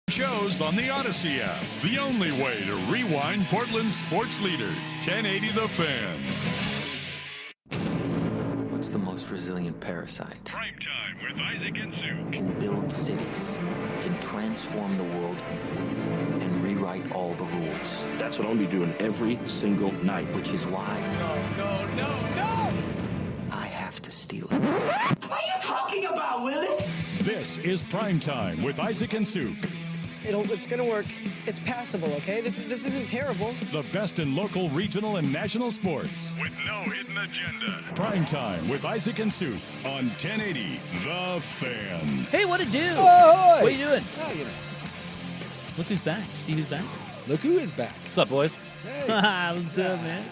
Shows on the Odyssey app. The only way to rewind Portland's sports leader, 1080 The Fan. What's the most resilient parasite? Primetime with Isaac and Sue. Can build cities, can transform the world, and rewrite all the rules. That's what I'll be doing every single night. Which is why No! I have to steal it. What are you talking about, Willis? This is Primetime with Isaac and Sue. It's gonna work. It's passable, okay? This isn't terrible. The best in local, regional, and national sports. With no hidden agenda. Primetime with Isaac and Sue on 1080 The Fan. Hey, what it do? Oh, What are you doing? Oh, you know. Look who's back. See who's back? Look who is back. What's up, boys? Hey. What's up, man?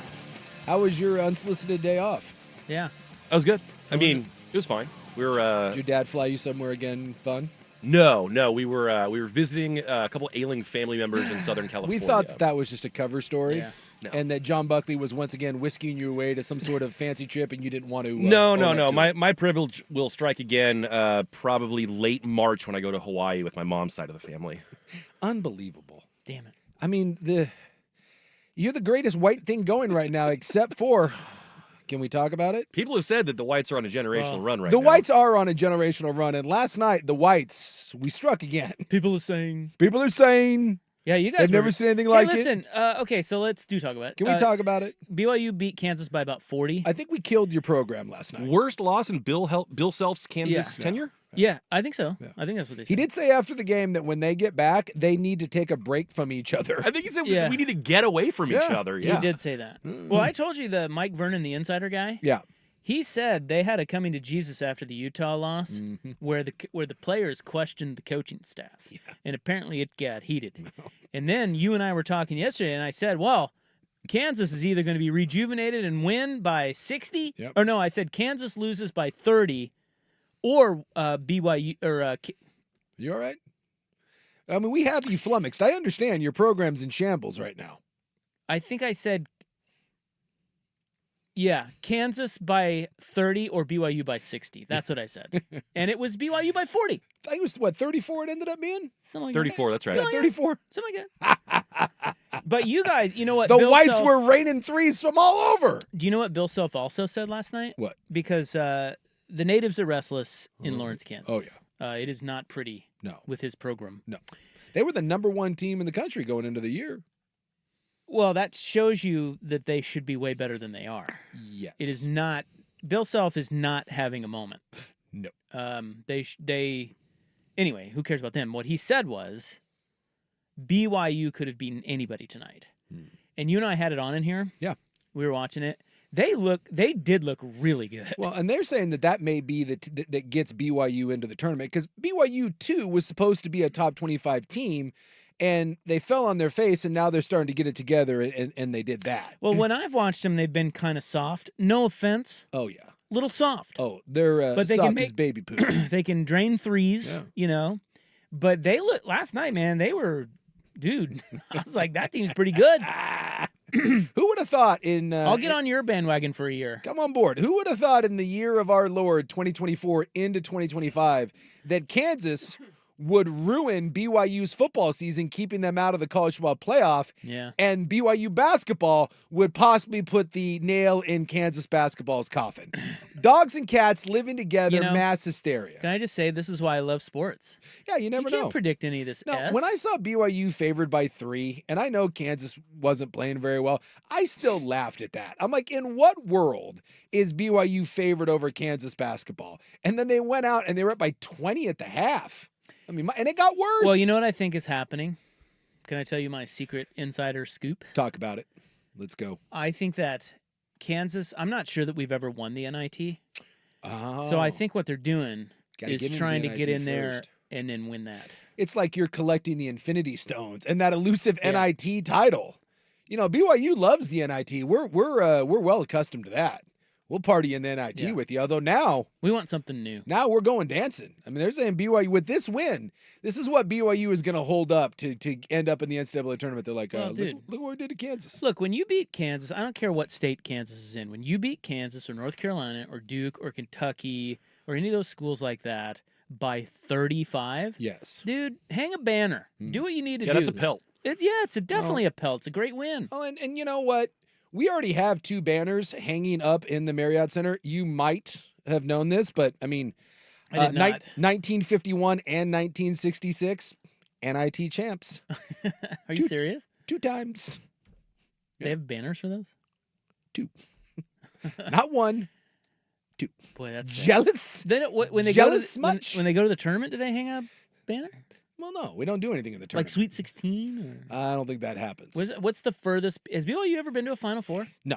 How was your unsolicited day off? Yeah. That was good. I mean, it was fine. We were. Did your dad fly you somewhere again? Fun? No. We were visiting a couple ailing family members in Southern California. We thought that was just a cover story, No. and that John Buckley was once again whisking you away to some sort of fancy trip, and you didn't want to. No. My privilege will strike again probably late March when I go to Hawaii with my mom's side of the family. Unbelievable. Damn it. I mean, you're the greatest white thing going right now, except for. Can we talk about it? People have said that the Whites are on a generational run right The now. Whites are on a generational run, and last night the Whites we struck again. People are saying. Yeah, you guys I've never seen anything like listen, okay, so let's talk about it. Can we talk about it? BYU beat Kansas by about 40. I think we killed your program last night. Worst loss in Bill Self's Kansas tenure? Yeah, I think so. Yeah. I think that's what they said. He did say after the game that when they get back, they need to take a break from each other. I think he said Yeah. we need to get away from each other. Yeah. He did say that. Well, I told you the Mike Vernon, the insider guy. Yeah. He said they had a coming to Jesus after the Utah loss, where the players questioned the coaching staff, and apparently it got heated. And then you and I were talking yesterday, and I said, "Well, Kansas is either going to be rejuvenated and win by 60, or no, I said Kansas loses by 30, or BYU or." You all right? I mean, we have you flummoxed. I understand your program's in shambles right now. I think I said. Yeah, Kansas by 30 or BYU by 60. That's what I said. And it was BYU by 40. I think it was, what, 34 it ended up being? Something like 34, that's right. Yeah, 34. Something like that. But you guys, you know what? The Bill Whites Self, were raining threes from all over. Do you know what Bill Self also said last night? What? Because the natives are restless in Lawrence, Kansas. Oh, yeah. It is not pretty with his program. No. They were the #1 team in the country going into the year. Well, that shows you that they should be way better than they are. Yes. It is not. Bill Self is not having a moment. No. Anyway, who cares about them? What he said was BYU could have beaten anybody tonight. And you and I had it on in here. Yeah. We were watching it. They did look really good. Well, and they're saying that may be that gets BYU into the tournament because BYU, too, was supposed to be a top 25 team. And they fell on their face, and now they're starting to get it together, and they did that. Well, when I've watched them, they've been kind of soft. No offense. Oh, yeah. Little soft. Oh, they're But they soft can as baby poo. They can drain threes, But they look last night, man, they were, dude, I was like, that team's pretty good. Who would have thought I'll get on your bandwagon for a year. Come on board. Who would have thought in the year of our Lord, 2024 into 2025, that Kansas would ruin BYU's football season, keeping them out of the college football playoff. Yeah. And BYU basketball would possibly put the nail in Kansas basketball's coffin. Dogs and cats living together, mass hysteria. Can I just say this is why I love sports? Yeah, you never know. You can't predict any of this. No, when I saw BYU favored by 3, and I know Kansas wasn't playing very well, I still laughed at that. I'm like, in what world is BYU favored over Kansas basketball? And then they went out and they were up by 20 at the half. I mean, and it got worse. Well, you know what I think is happening? Can I tell you my secret insider scoop? Talk about it. Let's go. I think that Kansas, I'm not sure that we've ever won the NIT. Oh. So I think what they're doing is trying to get in there first. And then win that. It's like you're collecting the Infinity Stones and that elusive NIT title. You know, BYU loves the NIT. We're well accustomed to that. We'll party in the NIT with you. Although now we want something new. Now we're going dancing. I mean, they're saying BYU with this win, this is what BYU is going to hold up to end up in the NCAA tournament. They're like, look what we did to Kansas. Look, when you beat Kansas, I don't care what state Kansas is in. When you beat Kansas or North Carolina or Duke or Kentucky or any of those schools like that, by 35. Yes. Dude, hang a banner. Do what you need to do. Yeah, that's a pelt. It's definitely a pelt. It's a great win. Oh, and you know what? We already have 2 banners hanging up in the Marriott Center. You might have known this, but I mean, I did not. 1951 and 1966, NIT champs. Are you serious? 2 times. They have banners for those? 2. Not 1. 2. Boy, that's jealous. Then when they jealous go to much? when they go to the tournament, do they hang a banner? Well, no, we don't do anything in the Like tournament. Sweet 16? Or? I don't think that happens. What's the furthest? Has BYU ever been to a Final Four? No.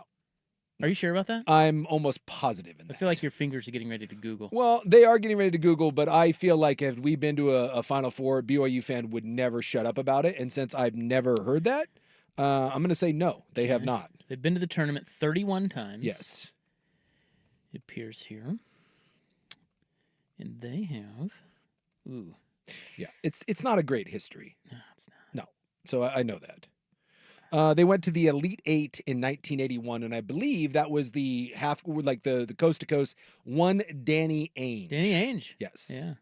Are you sure about that? I'm almost positive in that. I feel like your fingers are getting ready to Google. Well, they are getting ready to Google, but I feel like if we've been to a Final Four, BYU fan would never shut up about it. And since I've never heard that, I'm going to say no, they have not. They've been to the tournament 31 times. Yes. It appears here. And they have... Ooh. Yeah, it's not a great history. No, it's not. No. So I know that. They went to the Elite 8 in 1981, and I believe that was the the coast to coast one Danny Ainge. Danny Ainge. Yes. Yeah.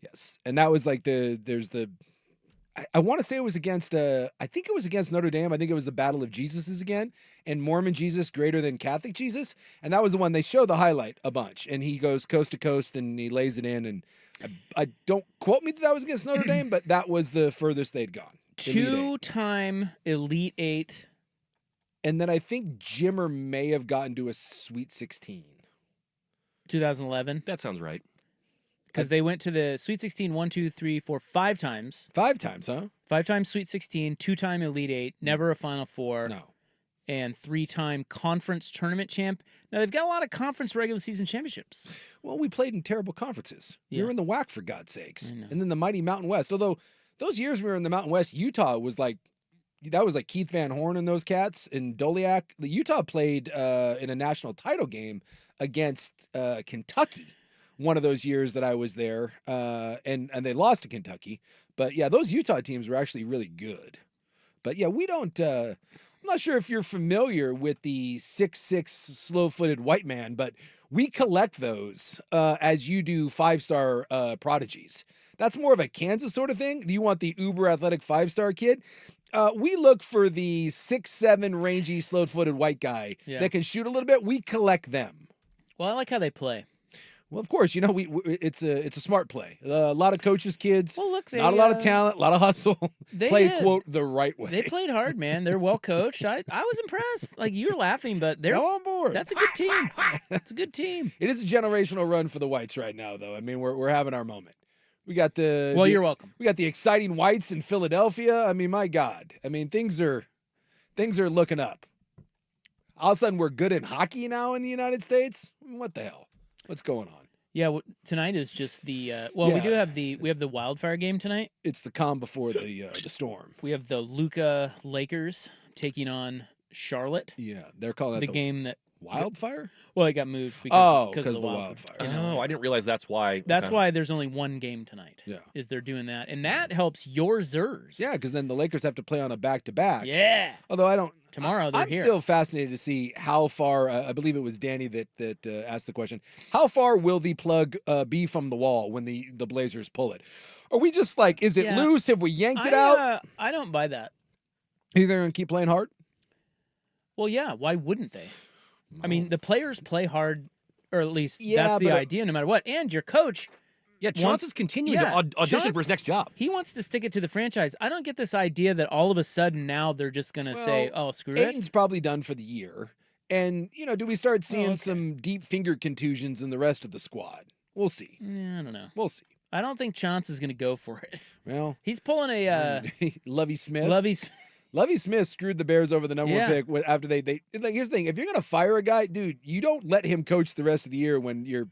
Yes. And that was like I want to say it was against I think it was against Notre Dame. I think it was the Battle of Jesus's again, and Mormon Jesus greater than Catholic Jesus. And that was the one they show the highlight a bunch, and he goes coast to coast and he lays it in. And I don't quote me that was against Notre Dame, but that was the furthest they'd gone. 2-time Elite 8. And then I think Jimmer may have gotten to a Sweet 16. 2011. That sounds right. Because they went to the Sweet 16 1, 2, 3, 4, 5 times. 5 times, huh? 5 times Sweet 16, 2-time Elite 8, never a Final Four. No. And 3-time conference tournament champ. Now, they've got a lot of conference regular season championships. Well, we played in terrible conferences. We were in the WAC, for God's sakes. I know. And then the mighty Mountain West. Although those years we were in the Mountain West, Utah was like, that was like Keith Van Horn and those cats and Doliak. Utah played in a national title game against Kentucky one of those years that I was there. And they lost to Kentucky. But yeah, those Utah teams were actually really good. But yeah, we don't... I'm not sure if you're familiar with the 6'6" slow-footed white man, but we collect those as you do 5-star prodigies. That's more of a Kansas sort of thing. You want the uber athletic 5-star kid? We look for the 6'7" rangy slow-footed white guy that can shoot a little bit. We collect them. Well, I like how they play. Well, of course, it's a smart play. A lot of coaches' kids. Well, look, not a lot of talent, a lot of hustle. They play did. quote the right way. They played hard, man. They're well coached. I was impressed. Like, you were laughing, but they're Go on board. That's a good team. It's a good team. It is a generational run for the Whites right now, though. I mean, we're having our moment. We got you're welcome. We got the exciting Whites in Philadelphia. I mean, my God. I mean, things are looking up. All of a sudden, we're good in hockey now in the United States. What the hell? What's going on? Yeah, tonight is just the we do have we have the wildfire game tonight. It's the calm before the storm. We have the Luka Lakers taking on Charlotte. Yeah, they're calling it the game that wildfire. Well, it got moved because of the the wildfire. Oh, I didn't realize that's why. That's why there's only one game tonight. Yeah, is they're doing that, and that helps your Zers. Yeah, because then the Lakers have to play on a back-to-back. Yeah. Although I don't. Tomorrow they're I'm here. still fascinated to see how far. I believe it was Danny that asked the question. How far will the plug be from the wall when the Blazers pull it? Are we just like, is it loose? Have we yanked it out? I don't buy that. Are you going to keep playing hard? Well, yeah. Why wouldn't they? I mean, the players play hard, or at least that's the idea, no matter what. And your coach. Yeah, Johnson's continuing to audition for his next job. He wants to stick it to the franchise. I don't get this idea that all of a sudden now they're just going to say, oh, screw it. Aiton's probably done for the year. And, do we start seeing some deep finger contusions in the rest of the squad? We'll see. Yeah, I don't know. We'll see. I don't think Chance is going to go for it. Well, he's pulling a Lovie Smith. Lovie Smith screwed the Bears over the number one pick after they like. Here's the thing: if you're gonna fire a guy, dude, you don't let him coach the rest of the year when your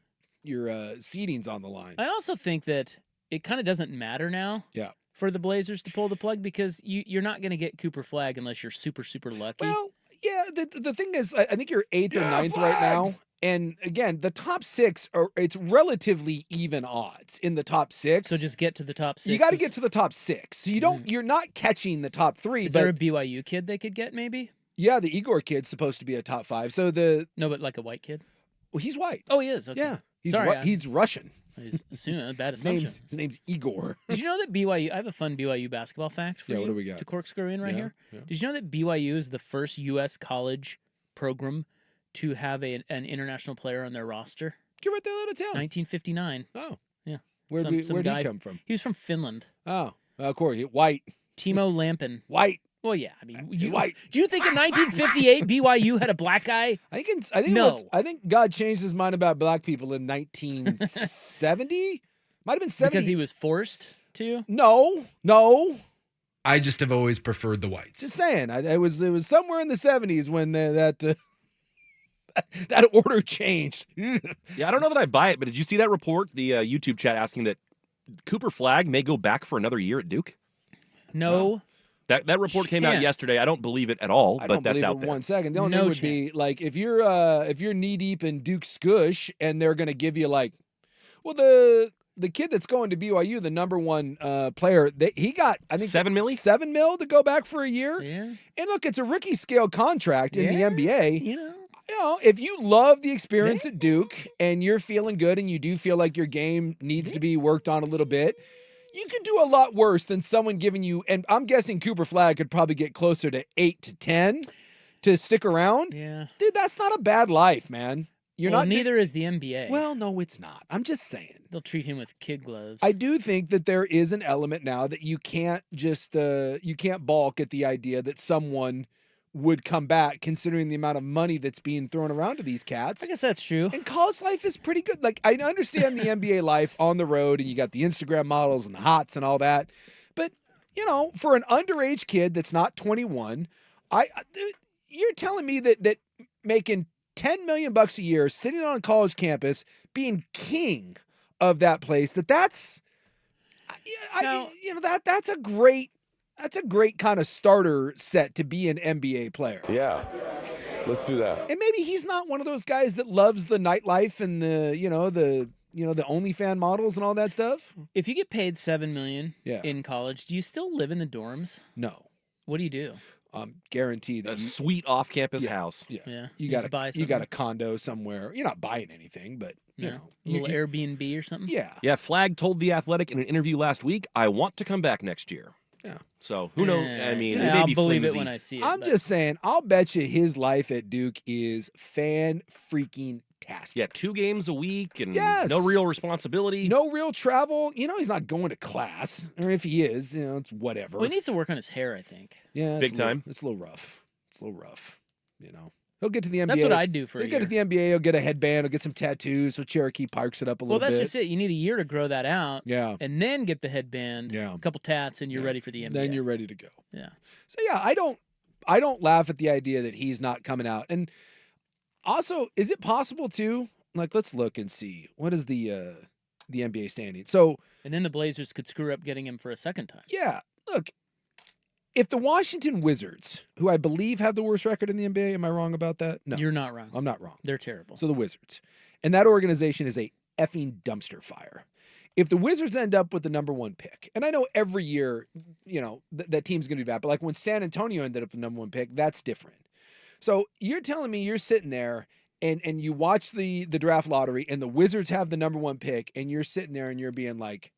seeding's on the line. I also think that it kind of doesn't matter now. Yeah. For the Blazers to pull the plug because you're not going to get Cooper Flagg unless you're super super lucky. Well, yeah. The thing is, I think you're 8th or 9th right now. And again, the top 6 it's relatively even odds in the top 6. So just get to the top 6. You got to get to the top 6. So you're not catching the top 3. Is there a BYU kid they could get maybe? Yeah, the Igor kid's supposed to be a top 5. So no, but like a white kid. Well, he's white. Oh, he is. Okay. Yeah, he's Sorry, he's Russian. Bad assumption. His name's Igor. Did you know that BYU? I have a fun BYU basketball fact for you. What do we got? To corkscrew in right here. Yeah. Did you know that BYU is the first U.S. college program to have an international player on their roster? Get right there out of town. 1959. Oh. Yeah. Where'd he come from? He was from Finland. Oh. Of course. White. Timo Lampin. White. Well, yeah. I mean, white. Do you think in 1958 BYU had a black guy? I think God changed his mind about black people in 1970. Might have been 70. Because he was forced to? No. I just have always preferred the whites. Just saying. It was somewhere in the 70s when that order changed. Yeah, I don't know that I buy it, but did you see that report? The YouTube chat asking that Cooper Flagg may go back for another year at Duke? No. That report came out yesterday. I don't believe it at all, but that's out there. 1 second. The only thing would be like if you're knee deep in Duke Skush and they're going to give you like, well, the kid that's going to BYU, the number one player, he got I think $7 million to go back for a year. Yeah. And look, it's a rookie scale contract in the NBA. You know, if you love the experience at Duke and you're feeling good and you do feel like your game needs to be worked on a little bit, you could do a lot worse than someone giving you, and I'm guessing Cooper Flagg could probably get closer to 8 to 10 to stick around. Yeah. Dude, that's not a bad life, man. Neither is the NBA. Well, no, it's not. I'm just saying. They'll treat him with kid gloves. I do think that there is an element now that you can't just, you can't balk at the idea that someone would come back considering the amount of money that's being thrown around to these cats. I guess that's true. And college life is pretty good. Like, I understand the NBA life on the road and you got the Instagram models and the hots and all that. But, for an underage kid that's not 21, you're telling me that making $10 million a year, sitting on a college campus, being king of that place, that's a great kind of starter set to be an NBA player. Yeah, let's do that. And maybe he's not one of those guys that loves the nightlife and the OnlyFans models and all that stuff. If you get paid $7 million in college, do you still live in the dorms? No. What do you do? Guaranteed a sweet off-campus house. Yeah. You got a condo somewhere. You're not buying anything, but a little Airbnb or something. Yeah. Yeah. Flagg told The Athletic in an interview last week, "I want to come back next year." Yeah. So who knows? I mean, it may I'll be believe flimsy. it when I see it. I'm just saying, I'll bet you his life at Duke is fan-freaking-tastic. Yeah, 2 games a week and Yes. no real responsibility. No real travel. He's not going to class. Or if he is, it's whatever. Well, he needs to work on his hair, I think. Yeah. Big time. It's a little rough. He'll get to the NBA. That's what I'd do for a He'll year. get to the NBA. He'll get a headband. He'll get some tattoos. So Cherokee parks it up a little bit. Well, that's just it. You need a year to grow that out. Yeah. And then get the headband, Yeah. a couple tats, and you're ready for the NBA. Then you're ready to go. Yeah. So yeah, I don't laugh at the idea that he's not coming out. And also, is it possible to let's look and see what is the NBA standing. So and then the Blazers could screw up getting him for a second time. yeah, look, if the Washington Wizards, who I believe have the worst record in the NBA, am I wrong about that? No, You're not wrong. I'm not wrong. They're terrible. So the Wizards, and that organization is a effing dumpster fire. If the Wizards end up with the number 1 pick, and I know every year, that team's going to be bad, but like when San Antonio ended up with the number 1 pick, that's different. So you're telling me you're sitting there and you watch the draft lottery and the Wizards have the number 1 pick and you're sitting there and you're being like,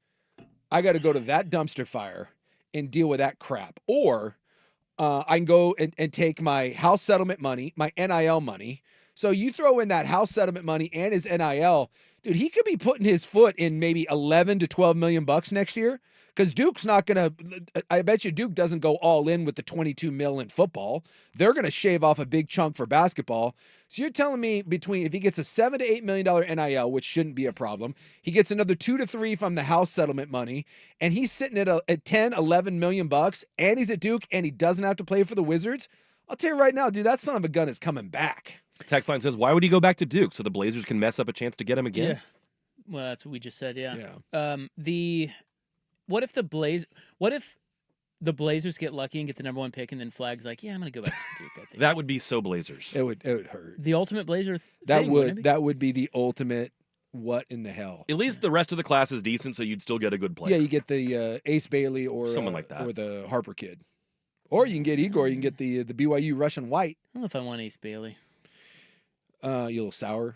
I got to go to that dumpster fire and deal with that crap. Or I can go and take my house settlement money, my NIL money. So you throw in that house settlement money and his NIL, dude, he could be putting his foot in maybe 11 to 12 million bucks next year. Because Duke's not going to, I bet you Duke doesn't go all in with the 22 mil in football. They're going to shave off a big chunk for basketball. So you're telling me if he gets a $7 to $8 million NIL, which shouldn't be a problem, he gets another 2 to 3 from the house settlement money, and he's sitting at 10, 11 million bucks, and he's at Duke, and he doesn't have to play for the Wizards. I'll tell you right now, dude, that son of a gun is coming back. Text line says, why would he go back to Duke? So the Blazers can mess up a chance to get him again? Yeah. Well, that's what we just said, yeah. Yeah. What if the Blazers get lucky and get the number 1 pick, and then Flagg's like, yeah, I'm going to go back to Duke, I think. That would be so Blazers. It would hurt. The ultimate Blazer That thing, wouldn't it be? that would be the ultimate what in the hell. At least the rest of the class is decent, so you'd still get a good player. Yeah, you get the Ace Bailey or someone like that, or the Harper kid, or you can get Igor. You can get the BYU Russian White. I don't know if I want Ace Bailey. You a little sour.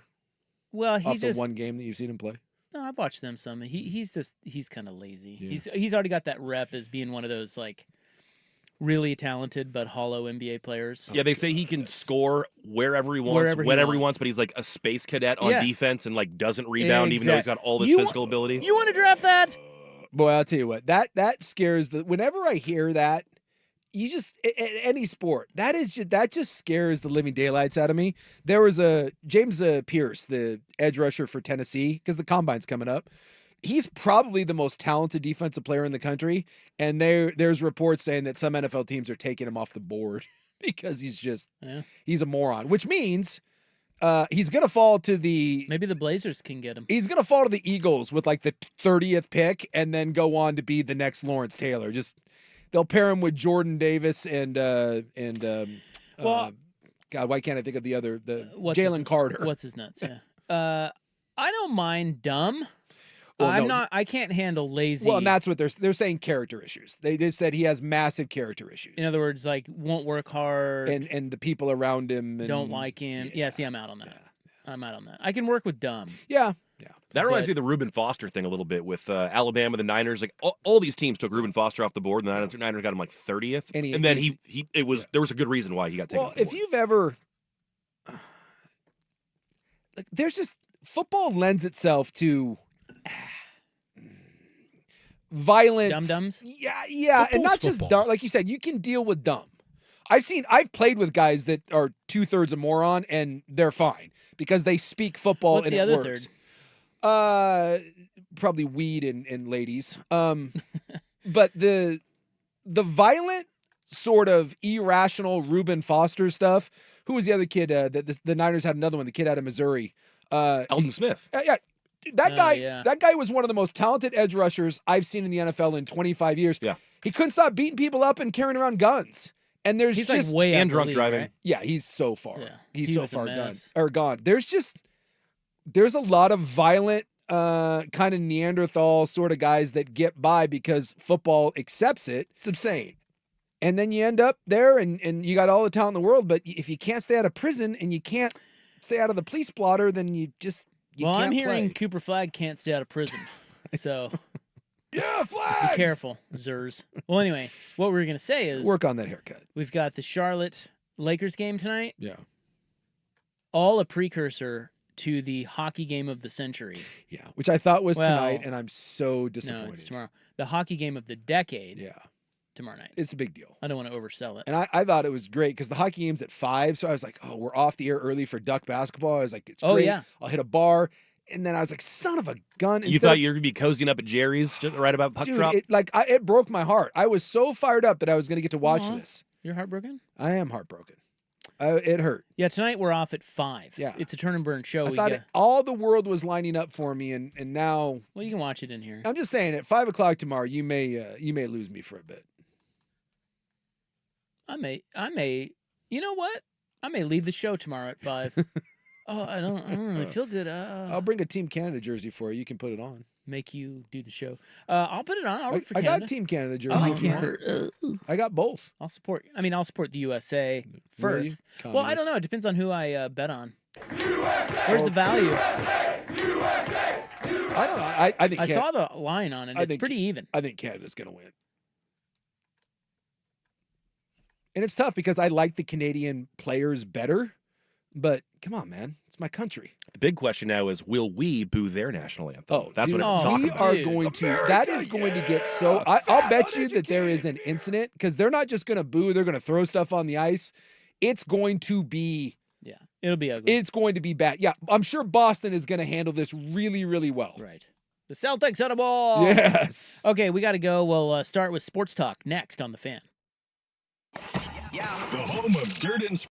Well, off the one game that you've seen him play. No, I've watched them some. He's kind of lazy. Yeah. He's already got that rep as being one of those like really talented but hollow NBA players. Yeah, they say he can score wherever he wants, Wherever he whenever he wants. wants, but he's like a space cadet on Yeah. defense and like doesn't rebound even though he's got all this You physical ability. You want to draft that? Boy, I'll tell you what, that scares whenever I hear that, you just any sport, that just scares the living daylights out of me. There was a James Pierce, the edge rusher for Tennessee, because the combine's coming up. He's probably the most talented defensive player in the country, and there's reports saying that some NFL teams are taking him off the board because he's a moron, which means he's going to fall to maybe the Blazers can get him. He's going to fall to the Eagles with like the 30th pick and then go on to be the next Lawrence Taylor. They'll pair him with Jordan Davis and God, why can't I think of the other Jalen Carter? What's his nuts? Yeah. I don't mind dumb. Well, I can't handle lazy. Well, and that's what they're saying, character issues. They just said he has massive character issues. In other words, like won't work hard and the people around him don't like him. Yeah, see, I'm out on that. Yeah. I'm out on that. I can work with dumb. Yeah. That reminds me of the Reuben Foster thing a little bit with Alabama, the Niners. Like all these teams took Reuben Foster off the board, and the Niners got him like 30th. And then there was a good reason why he got taken. Well, if you've ever, like, there's just football lends itself to violent dum-dums. Yeah, and not just dumb. Like you said, you can deal with dumb. I've played with guys that are 2/3 a moron and they're fine because they speak football. What's and the it other works. third? Probably weed and ladies. But the violent sort of irrational Reuben Foster stuff. Who was the other kid? The Niners had another one. The kid out of Missouri. Eldon Smith. Yeah. That guy was one of the most talented edge rushers I've seen in the NFL in 25 years. Yeah. He couldn't stop beating people up and carrying around guns. And he's just like way and out drunk the league, driving. Right? Yeah, he's so far. Yeah. He's He so was a far mess. gone. There's a lot of violent kind of Neanderthal sort of guys that get by because football accepts it. It's insane. And then you end up there and you got all the talent in the world, but if you can't stay out of prison and you can't stay out of the police blotter, then you Well, can't I'm hearing play. Cooper Flagg can't stay out of prison. So Yeah, flags! be careful, Zers. Well, anyway, what we were going to say is Work on that haircut. we've got the Charlotte Lakers game tonight, Yeah. all a precursor to the hockey game of the century. Yeah, which I thought was Well, tonight, and I'm so disappointed. No, it's tomorrow. The hockey game of the decade. Yeah. Tomorrow night. It's a big deal. I don't want to oversell it. And I thought it was great because the hockey game's at 5, so I was like, oh, we're off the air early for Duck basketball. I was like, it's great. Oh, yeah. I'll hit a bar. And then I was like, son of a gun. You thought you were going to be cozying up at Jerry's just right about puck drop? It broke my heart. I was so fired up that I was going to get to watch this. You're heartbroken? I am heartbroken. It hurt. Yeah, tonight we're off at 5. Yeah. It's a turn and burn show. I thought all the world was lining up for me, and now. Well, you can watch it in here. I'm just saying, at 5 o'clock tomorrow, you may lose me for a bit. I may. You know what? I may leave the show tomorrow at 5. Oh, I don't really feel good. I'll bring a Team Canada jersey for you. You can put it on. Make you do the show. I'll put it on. I'll root for I Canada. got Team Canada jersey. Oh, if you want. I got both. I'll support the USA first. Really? Well, I don't know. It depends on who I bet on. Where's the value? I don't know. I think I saw the line on it. It's pretty even. I think Canada's going to win. And it's tough because I like the Canadian players better, but come on, man. It's my country. The big question now is, will we boo their national anthem? Oh, that's dude, what I'm talking we about. are going to. That is going to get so. I'll bet you that there is an incident because they're not just going to boo. They're going to throw stuff on the ice. It's going to be. Yeah, it'll be ugly. It's going to be bad. Yeah, I'm sure Boston is going to handle this really, really well. Right. The Celtics had a ball. Yes. Okay, we got to go. We'll start with Sports Talk next on The Fan. The home of dirt and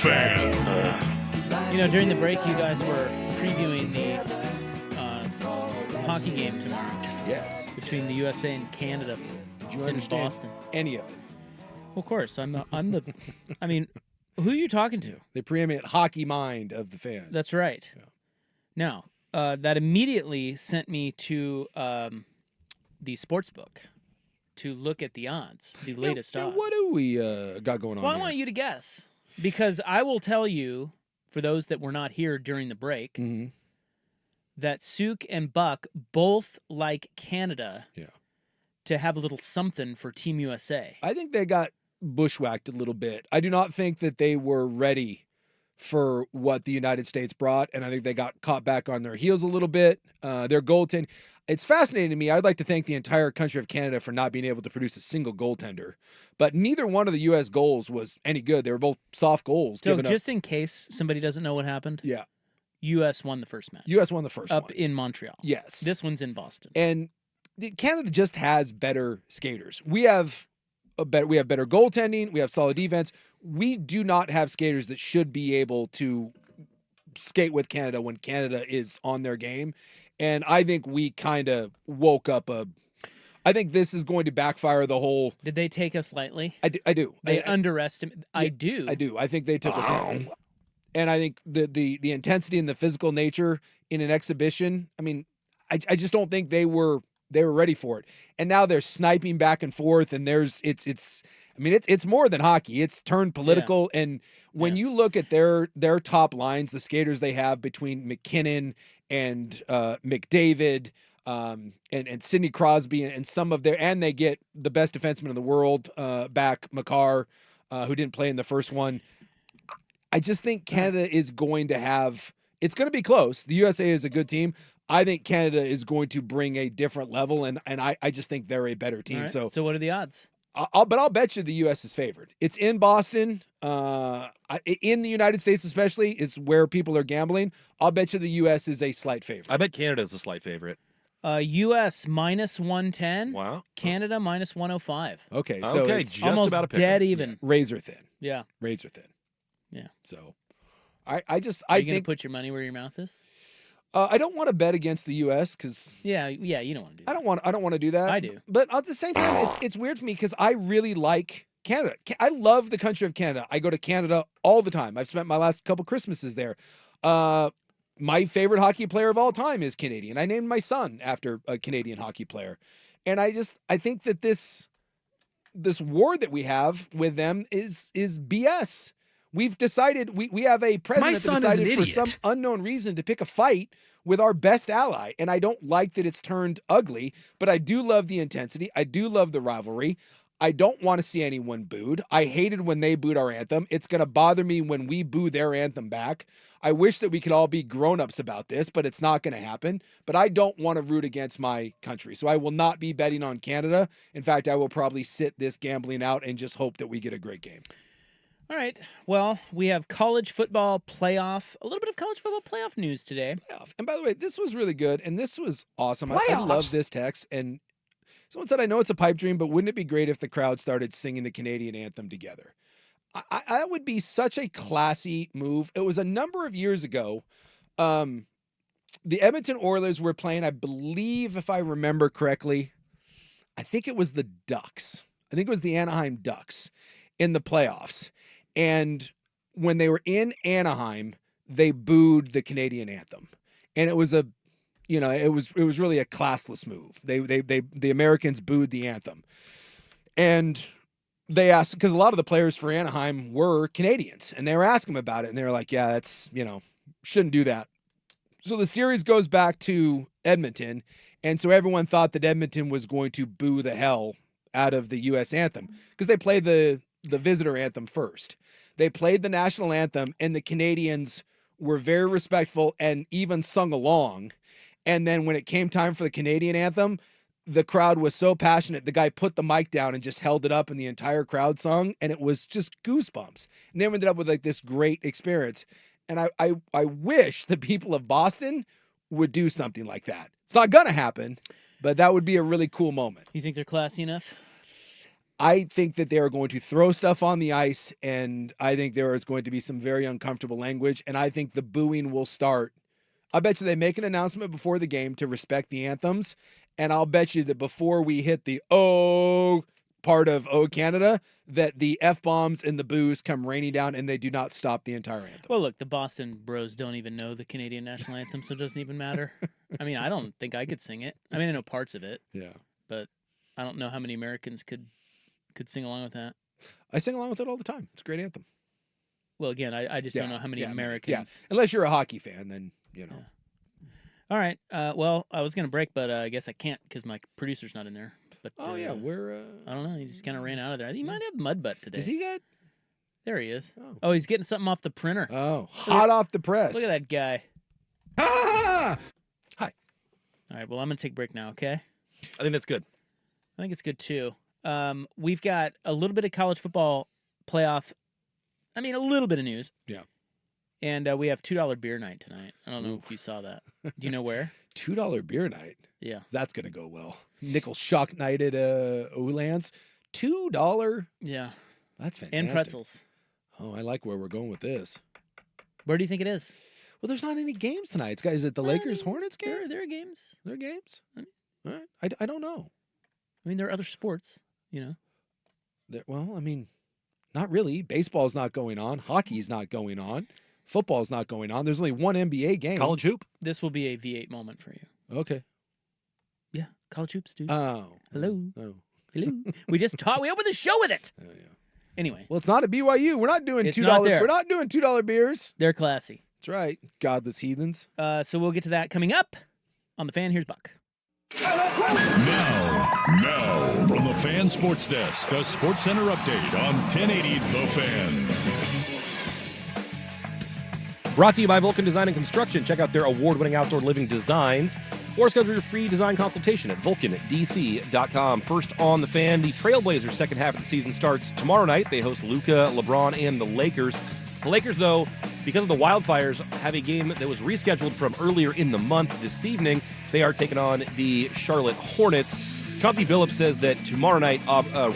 Fan. You know, during the break, you guys were previewing the hockey game tomorrow. Yes. Between the USA and Canada. Did you it's in understand Boston. any of it? Well, of course. I'm the. I mean, who are you talking to? The preeminent hockey mind of the Fan. That's right. Yeah. Now, that immediately sent me to the sports book to look at the odds, the latest odds. What do we got going on Well, I here? want you to guess, because I will tell you, for those that were not here during the break, that Souk and Buck both like Canada to have a little something for Team USA. I think they got bushwhacked a little bit. I do not think that they were ready for what the United States brought, and I think they got caught back on their heels a little bit. Their goaltending, it's fascinating to me. I'd like to thank the entire country of Canada for not being able to produce a single goaltender, but neither one of the U.S. goals was any good. They were both soft goals. So just in case somebody doesn't know what happened, U.S. won the first match. U.S. won the first up one. in Montreal. Yes. This one's in Boston. And Canada just has better skaters. We have better goaltending. We have solid defense. We do not have skaters that should be able to skate with Canada when Canada is on their game. And I think we kind of woke up I think this is going to backfire the whole. Did they take us lightly? I do. They underestimate. I do. I do. I think they took us lightly. And I think the intensity and the physical nature in an exhibition, I mean, I just don't think they were ready for it. And now they're sniping back and forth, and it's more than hockey. It's turned political. Yeah. And when you look at their top lines, the skaters they have between McKinnon and McDavid, and Sidney Crosby and some of and they get the best defenseman in the world back, Makar, who didn't play in the first one. I just think Canada is going to it's going to be close. The USA is a good team. I think Canada is going to bring a different level, and I just think they're a better team. Right. So what are the odds? I'll bet you the U.S. is favored. It's in Boston. In the United States especially is where people are gambling. I'll bet you the U.S. is a slight favorite. I bet Canada is a slight favorite. U.S. minus 110. Wow. Canada minus 105. Okay, so it's just almost about a pick. dead even. Razor thin. Yeah. Razor thin. Yeah. So I Are you think gonna put your money where your mouth is? I don't want to bet against the U.S. because you don't want to do that. I don't want to do that. I do. But at the same time, it's weird for me because I really like Canada. I love the country of Canada. I go to Canada all the time. I've spent my last couple Christmases there. My favorite hockey player of all time is Canadian. I named my son after a Canadian hockey player. And I think that this war that we have with them is BS. We've decided we have a president that decided for some unknown reason to pick a fight with our best ally. And I don't like that it's turned ugly, but I do love the intensity. I do love the rivalry. I don't want to see anyone booed. I hated when they booed our anthem. It's going to bother me when we boo their anthem back. I wish that we could all be grown-ups about this, but it's not going to happen. But I don't want to root against my country. So I will not be betting on Canada. In fact, I will probably sit this gambling out and just hope that we get a great game. All right. Well, we have college football playoff, a little bit of college football playoff news today. And by the way, this was really good, and this was awesome. I love this text. And someone said, I know it's a pipe dream, but wouldn't it be great if the crowd started singing the Canadian anthem together? I would be such a classy move. It was a number of years ago. The Edmonton Oilers were playing, I believe, if I remember correctly, I think it was the Ducks. I think it was the Anaheim Ducks in the playoffs. And when they were in Anaheim, they booed the Canadian anthem. And it was it was really a classless move. The Americans booed the anthem. And they asked, because a lot of the players for Anaheim were Canadians, and they were asking them about it, and they were like, yeah, that's, shouldn't do that. So the series goes back to Edmonton, and so everyone thought that Edmonton was going to boo the hell out of the U.S. anthem, because they play the visitor anthem first. They played the national anthem, and the Canadians were very respectful and even sung along. And then when it came time for the Canadian anthem, the crowd was so passionate, the guy put the mic down and just held it up, and the entire crowd sung, and it was just goosebumps. And they ended up with like this great experience. And I wish the people of Boston would do something like that. It's not going to happen, but that would be a really cool moment. You think they're classy enough? I think that they are going to throw stuff on the ice, and I think there is going to be some very uncomfortable language, and I think the booing will start. I bet you they make an announcement before the game to respect the anthems, and I'll bet you that before we hit the "oh" part of "Oh Canada," that the F-bombs and the boos come raining down, and they do not stop the entire anthem. Well, look, the Boston Bros don't even know the Canadian national anthem, so it doesn't even matter. I mean, I don't think I could sing it. I mean, I know parts of it. Yeah. But I don't know how many Americans could sing along with that. I sing along with it all the time. It's a great anthem. Well, again, I just don't know how many Americans. Yeah. Unless you're a hockey fan, then, you know. Yeah. All right. Well, I was going to break, but I guess I can't because my producer's not in there. But we're... I don't know. He just kind of ran out of there. I think he might have mud butt today. Does he get... There he is. Oh, he's getting something off the printer. Oh, hot off the press. Look at that guy. Hi. All right. Well, I'm going to take a break now, okay? I think that's good. I think it's good, too. We've got a little bit of college football playoff. I mean, a little bit of news. Yeah. And we have $2 beer night tonight. I don't know if you saw that. Do you know where? $2 beer night. Yeah. That's going to go well. Nickel shock night at Olan's. $2. Yeah. That's fantastic. And pretzels. Oh, I like where we're going with this. Where do you think it is? Well, there's not any games tonight. Is it the Lakers-Hornets game? There are games. There are games? All right. I don't know. I mean, there are other sports, you know. Well, I mean, not really. Baseball's not going on. Hockey's not going on. Football's not going on. There's only one NBA game. College hoop? This will be a V8 moment for you. Okay. Yeah, college hoops, dude. Oh. Hello. Oh. Hello. We opened the show with it. Oh, yeah. Anyway. Well, it's not a BYU. We're not doing It's $2. not there. We're not doing $2 beers. They're classy. That's right. Godless heathens. So we'll get to that coming up on The Fan. Here's Buck. Now, from the Fan Sports Desk, a Sports Center update on 1080 The Fan. Brought to you by Vulcan Design and Construction. Check out their award-winning outdoor living designs or schedule your free design consultation at vulcandc.com. First on The Fan, the Trailblazers' second half of the season starts tomorrow night. They host Luka, LeBron, and the Lakers. The Lakers, though, because of the wildfires, have a game that was rescheduled from earlier in the month. This evening, they are taking on the Charlotte Hornets. Chauncey Billups says that tomorrow night,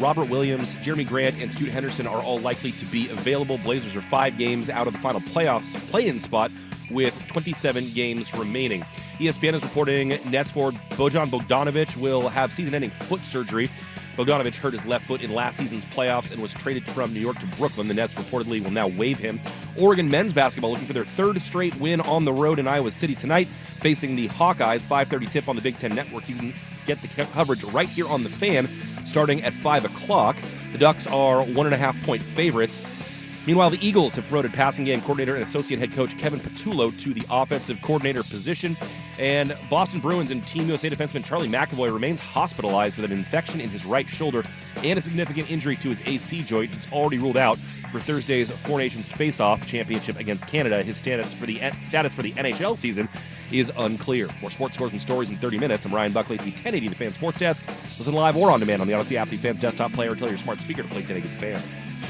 Robert Williams, Jeremy Grant, and Scoot Henderson are all likely to be available. Blazers are 5 games out of the final playoffs play-in spot with 27 games remaining. ESPN is reporting Nets forward Bojan Bogdanovic will have season-ending foot surgery. Bogdanovic hurt his left foot in last season's playoffs and was traded from New York to Brooklyn. The Nets reportedly will now waive him. Oregon men's basketball looking for their 3rd straight win on the road in Iowa City tonight, facing the Hawkeyes. 5:30 tip on the Big Ten Network. You can get the coverage right here on The Fan starting at 5 o'clock. The Ducks are 1.5-point favorites. Meanwhile, the Eagles have promoted passing game coordinator and associate head coach Kevin Patullo to the offensive coordinator position. And Boston Bruins and Team USA defenseman Charlie McAvoy remains hospitalized with an infection in his right shoulder and a significant injury to his AC joint. It's already ruled out for Thursday's Four Nations Face-Off Championship against Canada. His status for the NHL season is unclear. More sports scores and stories in 30 minutes. I'm Ryan Buckley at the 1080 The Fan Sports Desk. Listen live or on demand on the Odyssey app, the Fan's desktop player, or tell your smart speaker to play 1080 The Fan.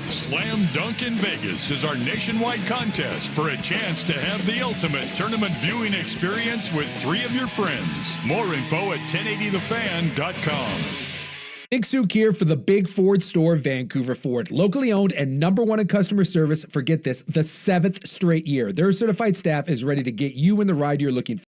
Slam Dunk in Vegas is our nationwide contest for a chance to have the ultimate tournament viewing experience with 3 of your friends. More info at 1080thefan.com. Big Souk here for the Big Ford Store, Vancouver Ford. Locally owned and #1 in customer service for, get this, the 7th straight year. Their certified staff is ready to get you in the ride you're looking for.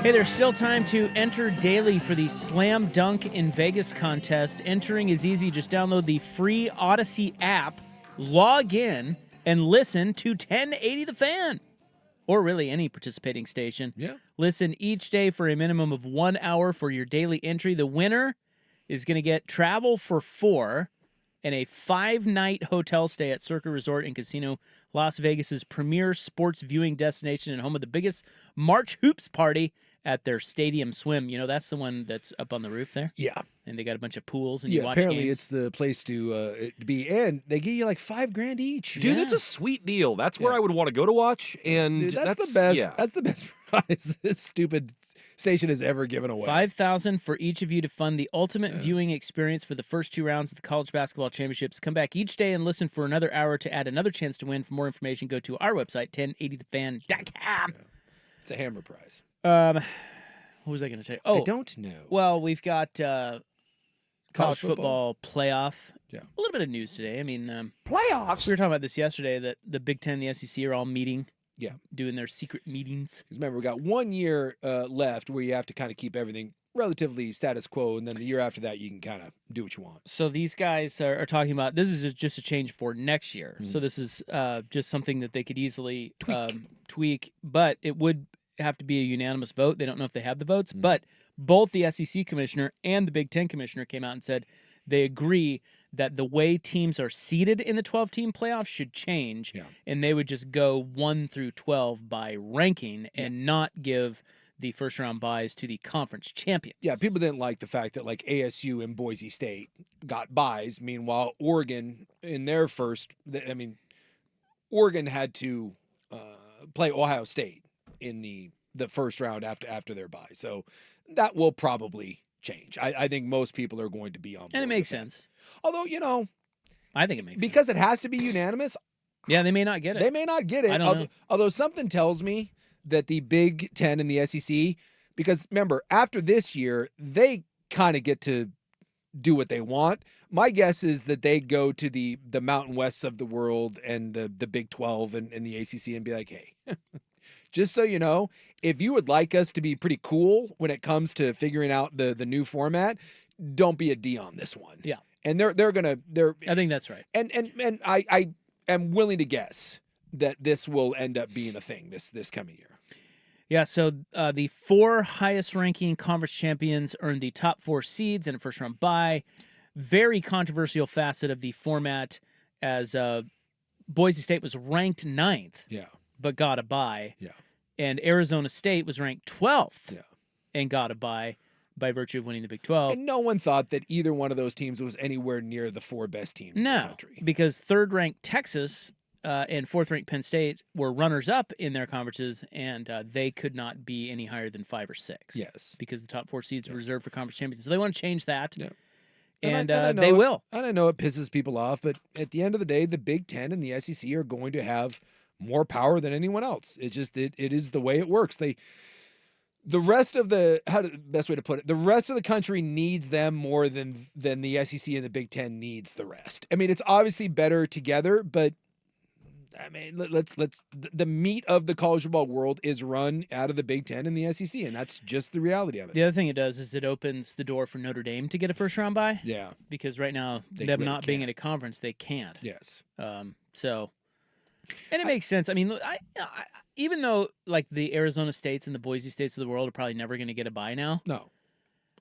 Hey, there's still time to enter daily for the Slam Dunk in Vegas contest. Entering is easy. Just download the free Odyssey app, log in, and listen to 1080 The Fan. Or really any participating station. Yeah. Listen each day for a minimum of 1 hour for your daily entry. The winner is going to get travel for 4 and a 5-night hotel stay at Circa Resort and Casino, Las Vegas's premier sports viewing destination and home of the biggest March Hoops party at their stadium swim. You know, that's the one that's up on the roof there? Yeah. And they got a bunch of pools and you watch apparently games. it's the place to be. And they give you like $5,000 each. Dude, it's a sweet deal. That's where I would want to go to watch. And Dude, that's the best. Yeah. That's the best prize this stupid station has ever given away. $5,000 for each of you to fund the ultimate viewing experience for the first 2 rounds of the college basketball championships. Come back each day and listen for another hour to add another chance to win. For more information, go to our website, 1080thefan.com. It's a hammer prize. What was I going to say? Oh, I don't know. Well, we've got college football playoff. Yeah. A little bit of news today. I mean, Playoffs? we were talking about this yesterday, that the Big Ten and the SEC are all meeting. Yeah. Doing their secret meetings. Because remember, we got 1 year left where you have to kind of keep everything relatively status quo, and then the year after that, you can kind of do what you want. So these guys are talking about, this is just a change for next year. Mm-hmm. So this is just something that they could easily tweak, but it would have to be a unanimous vote. They don't know if they have the votes, but both the SEC commissioner and the Big Ten commissioner came out and said they agree that the way teams are seeded in the 12-team playoffs should change, and they would just go 1 through 12 by ranking and not give the first-round byes to the conference champions. Yeah, people didn't like the fact that like ASU and Boise State got byes. Meanwhile, Oregon in their first, Oregon had to play Ohio State in the first round after their bye. So that will probably change. I think most people are going to be on board. And it makes sense. Although, I think it makes sense. Because it has to be unanimous. Yeah, they may not get it. They may not get it. I don't know. Although something tells me that the Big Ten and the SEC, because remember, after this year, they kind of get to do what they want. My guess is that they go to the Mountain Wests of the world and the Big 12 and the ACC and be like, hey, just so you know, if you would like us to be pretty cool when it comes to figuring out the new format, don't be a D on this one. Yeah. And they're I think that's right. And I am willing to guess that this will end up being a thing this coming year. Yeah, so the 4 highest-ranking conference champions earned the top 4 seeds in a first-round bye. Very controversial facet of the format, as Boise State was ranked 9th, but got a bye. Yeah. And Arizona State was ranked 12th, Yeah. and got a bye by virtue of winning the Big 12. And no one thought that either one of those teams was anywhere near the 4 best teams in the country. Because 3rd-ranked Texas and 4th-ranked Penn State were runners-up in their conferences, and they could not be any higher than 5 or 6. Yes. Because the top 4 seeds were reserved for conference champions. So they want to change that. Yeah. And I know they will. And I know it pisses people off, but at the end of the day, the Big Ten and the SEC are going to have more power than anyone else. It's just it is the way it works. The rest of the best way to put it, the rest of the country needs them more than the SEC and the Big Ten needs the rest. I mean, it's obviously better together, but I mean, the meat of the college football world is run out of the Big Ten and the SEC, and that's just the reality of it. The other thing it does is it opens the door for Notre Dame to get a first-round bye. Yeah. Because right now, They them really not being in a conference, they can't. Yes. So, and it makes sense. I mean, I even though like the Arizona States and the Boise States of the world are probably never going to get a bye now. No.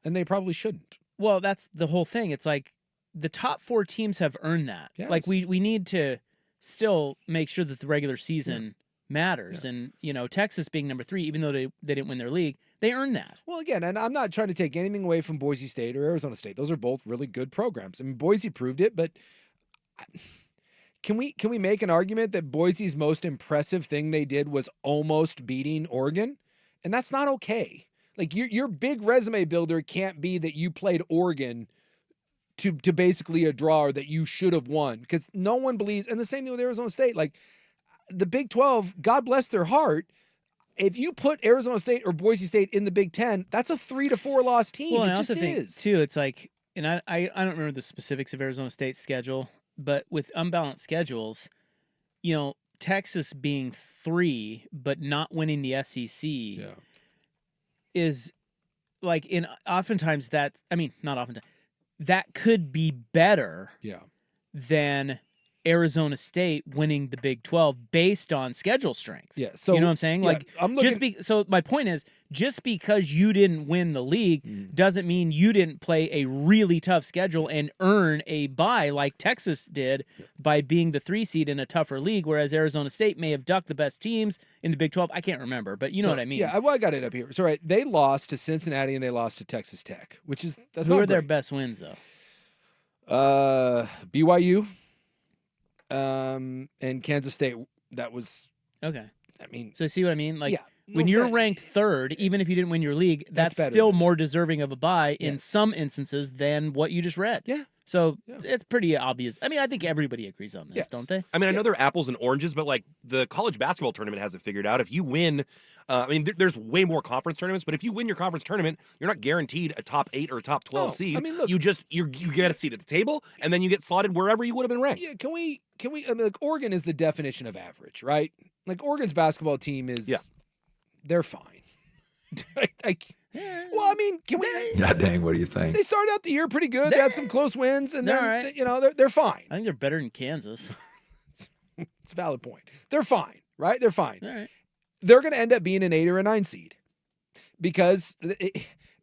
And they probably shouldn't. Well, that's the whole thing. It's like the top 4 teams have earned that. Yes. Like we need to still make sure that the regular season matters. Yeah. And, Texas being number 3, even though they didn't win their league, they earned that. Well, again, and I'm not trying to take anything away from Boise State or Arizona State. Those are both really good programs. I mean, Boise proved it, but can we make an argument that Boise's most impressive thing they did was almost beating Oregon? And that's not okay. Like your big resume builder can't be that you played Oregon to basically a draw or that you should have won, because no one believes. And the same thing with Arizona State. Like the Big 12, God bless their heart, if you put Arizona State or Boise State in the Big 10, that's a 3 to 4 loss team. Well, it I just also think is. too, it's like, and I don't remember the specifics of Arizona State's schedule, but with unbalanced schedules, Texas being 3 but not winning the SEC. Yeah. is like oftentimes that, I mean, not oftentimes, that could be better than Arizona State winning the Big 12 based on schedule strength. Yeah. So you know what I'm saying? Like, I'm looking... so my point is, just because you didn't win the league doesn't mean you didn't play a really tough schedule and earn a bye like Texas did by being the 3 seed in a tougher league, whereas Arizona State may have ducked the best teams in the Big 12. I can't remember, but you know what I mean. Yeah, well, I got it up here. So, right, they lost to Cincinnati and they lost to Texas Tech, which is that's Who not are their great. best wins though? BYU, and Kansas State. That was okay. I mean, so see what I mean? Like, yeah. when you're ranked third, even if you didn't win your league, that's still more deserving of a bye in some instances than what you just read. Yeah. So it's pretty obvious. I mean, I think everybody agrees on this, don't they? I mean, I know they're apples and oranges, but like the college basketball tournament has it figured out. If you win, I mean, there's way more conference tournaments, but if you win your conference tournament, you're not guaranteed a top 8 or a top 12 seed. I mean, look, you get a seat at the table, and then you get slotted wherever you would have been ranked. Yeah, can we? I mean, like, Oregon is the definition of average, right? Like, Oregon's basketball team is, they're fine. Well, I mean, can we? God dang, what do you think? They started out the year pretty good. They had some close wins, and then they're fine. I think they're better than Kansas. It's a valid point. They're fine, right? They're fine. All right. They're going to end up being an 8 or a 9 seed because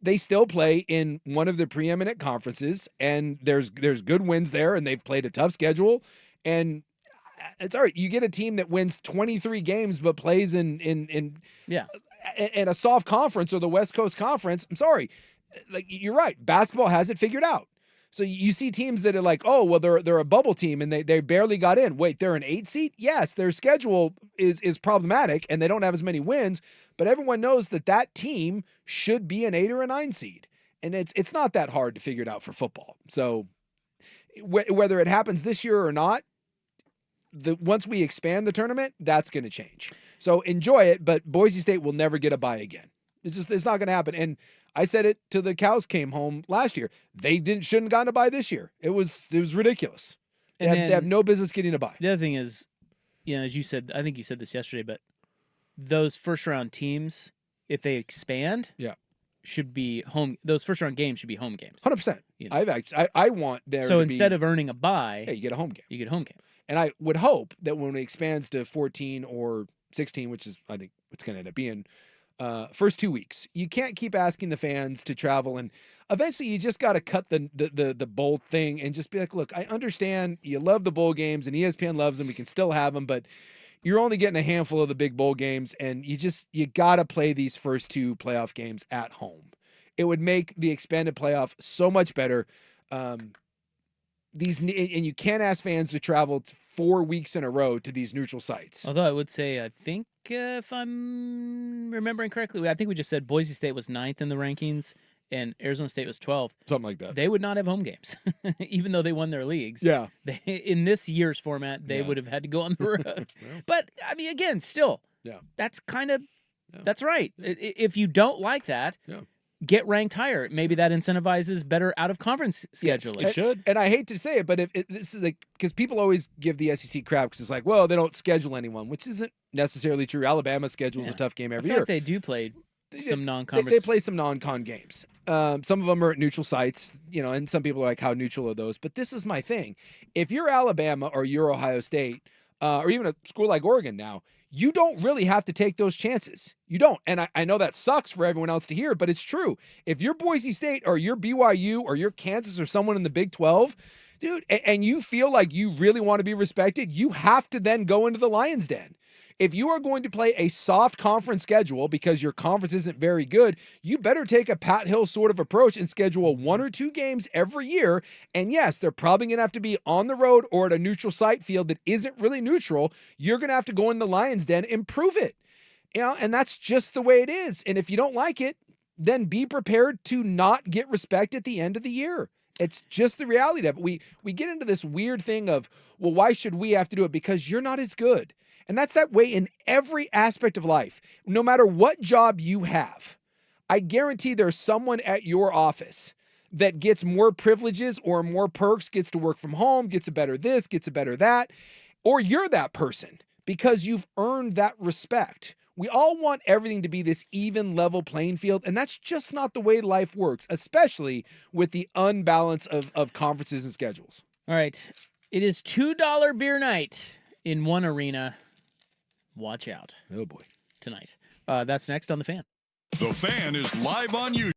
they still play in one of the preeminent conferences, and there's good wins there, and they've played a tough schedule, and it's all right. You get a team that wins 23 games but plays in a soft conference or the West Coast Conference. I'm sorry. Like, you're right. Basketball has it figured out. So you see teams that are like, oh, well, they're a bubble team and they barely got in. Wait, they're an 8 seed? Yes, their schedule is problematic and they don't have as many wins, but everyone knows that team should be an 8 or a 9 seed. And it's not that hard to figure it out for football. So whether it happens this year or not, once we expand the tournament, that's going to change. So enjoy it, but Boise State will never get a bye again. It's not going to happen. And I said it till the cows came home last year. They shouldn't have gotten a bye this year. It was ridiculous. They have no business getting a bye. The other thing is, as you said, I think you said this yesterday, but those first round teams, if they expand, should be home. Those first round games should be home games. 100%. I want there. So instead of earning a bye, you get a home game. You get a home game. And I would hope that when it expands to 14 or 16, which is I think it's going to end up being, first 2 weeks, you can't keep asking the fans to travel, and eventually you just got to cut the bowl thing and just be like, look, I understand you love the bowl games and ESPN loves them. We can still have them, but you're only getting a handful of the big bowl games, and you got to play these first 2 playoff games at home. It would make the expanded playoff so much better. And you can't ask fans to travel 4 weeks in a row to these neutral sites. Although I would say, I think if I'm remembering correctly, I think we just said Boise State was 9th in the rankings and Arizona State was 12th. Something like that. They would not have home games, even though they won their leagues. Yeah. In this year's format, they would have had to go on the road. But, I mean, again, still, that's kind of, that's right. If you don't like that, get ranked higher. Maybe that incentivizes better out-of-conference scheduling. Yes, it should. And I hate to say it, but this is like, because people always give the SEC crap because it's like, well, they don't schedule anyone, which isn't necessarily true. Alabama schedules a tough game every year. I feel like they do play some non-conference. They play some non-con games. Some of them are at neutral sites, and some people are like, how neutral are those? But this is my thing. If you're Alabama or you're Ohio State, or even a school like Oregon now, you don't really have to take those chances. You don't. And I know that sucks for everyone else to hear, but it's true. If you're Boise State or you're BYU or you're Kansas or someone in the Big 12, dude, and you feel like you really want to be respected, you have to then go into the Lion's Den. If you are going to play a soft conference schedule because your conference isn't very good, you better take a Pat Hill sort of approach and schedule 1 or 2 games every year. And yes, they're probably going to have to be on the road or at a neutral site field that isn't really neutral. You're going to have to go in the Lion's Den and prove it. And that's just the way it is. And if you don't like it, then be prepared to not get respect at the end of the year. It's just the reality of it. We get into this weird thing of, well, why should we have to do it? Because you're not as good. And that's that way in every aspect of life. No matter what job you have, I guarantee there's someone at your office that gets more privileges or more perks, gets to work from home, gets a better this, gets a better that, or you're that person because you've earned that respect. We all want everything to be this even level playing field, and that's just not the way life works, especially with the unbalance of conferences and schedules. All right. It is $2 beer night in one arena. Watch out. Oh, boy. Tonight. That's next on The Fan. The Fan is live on YouTube.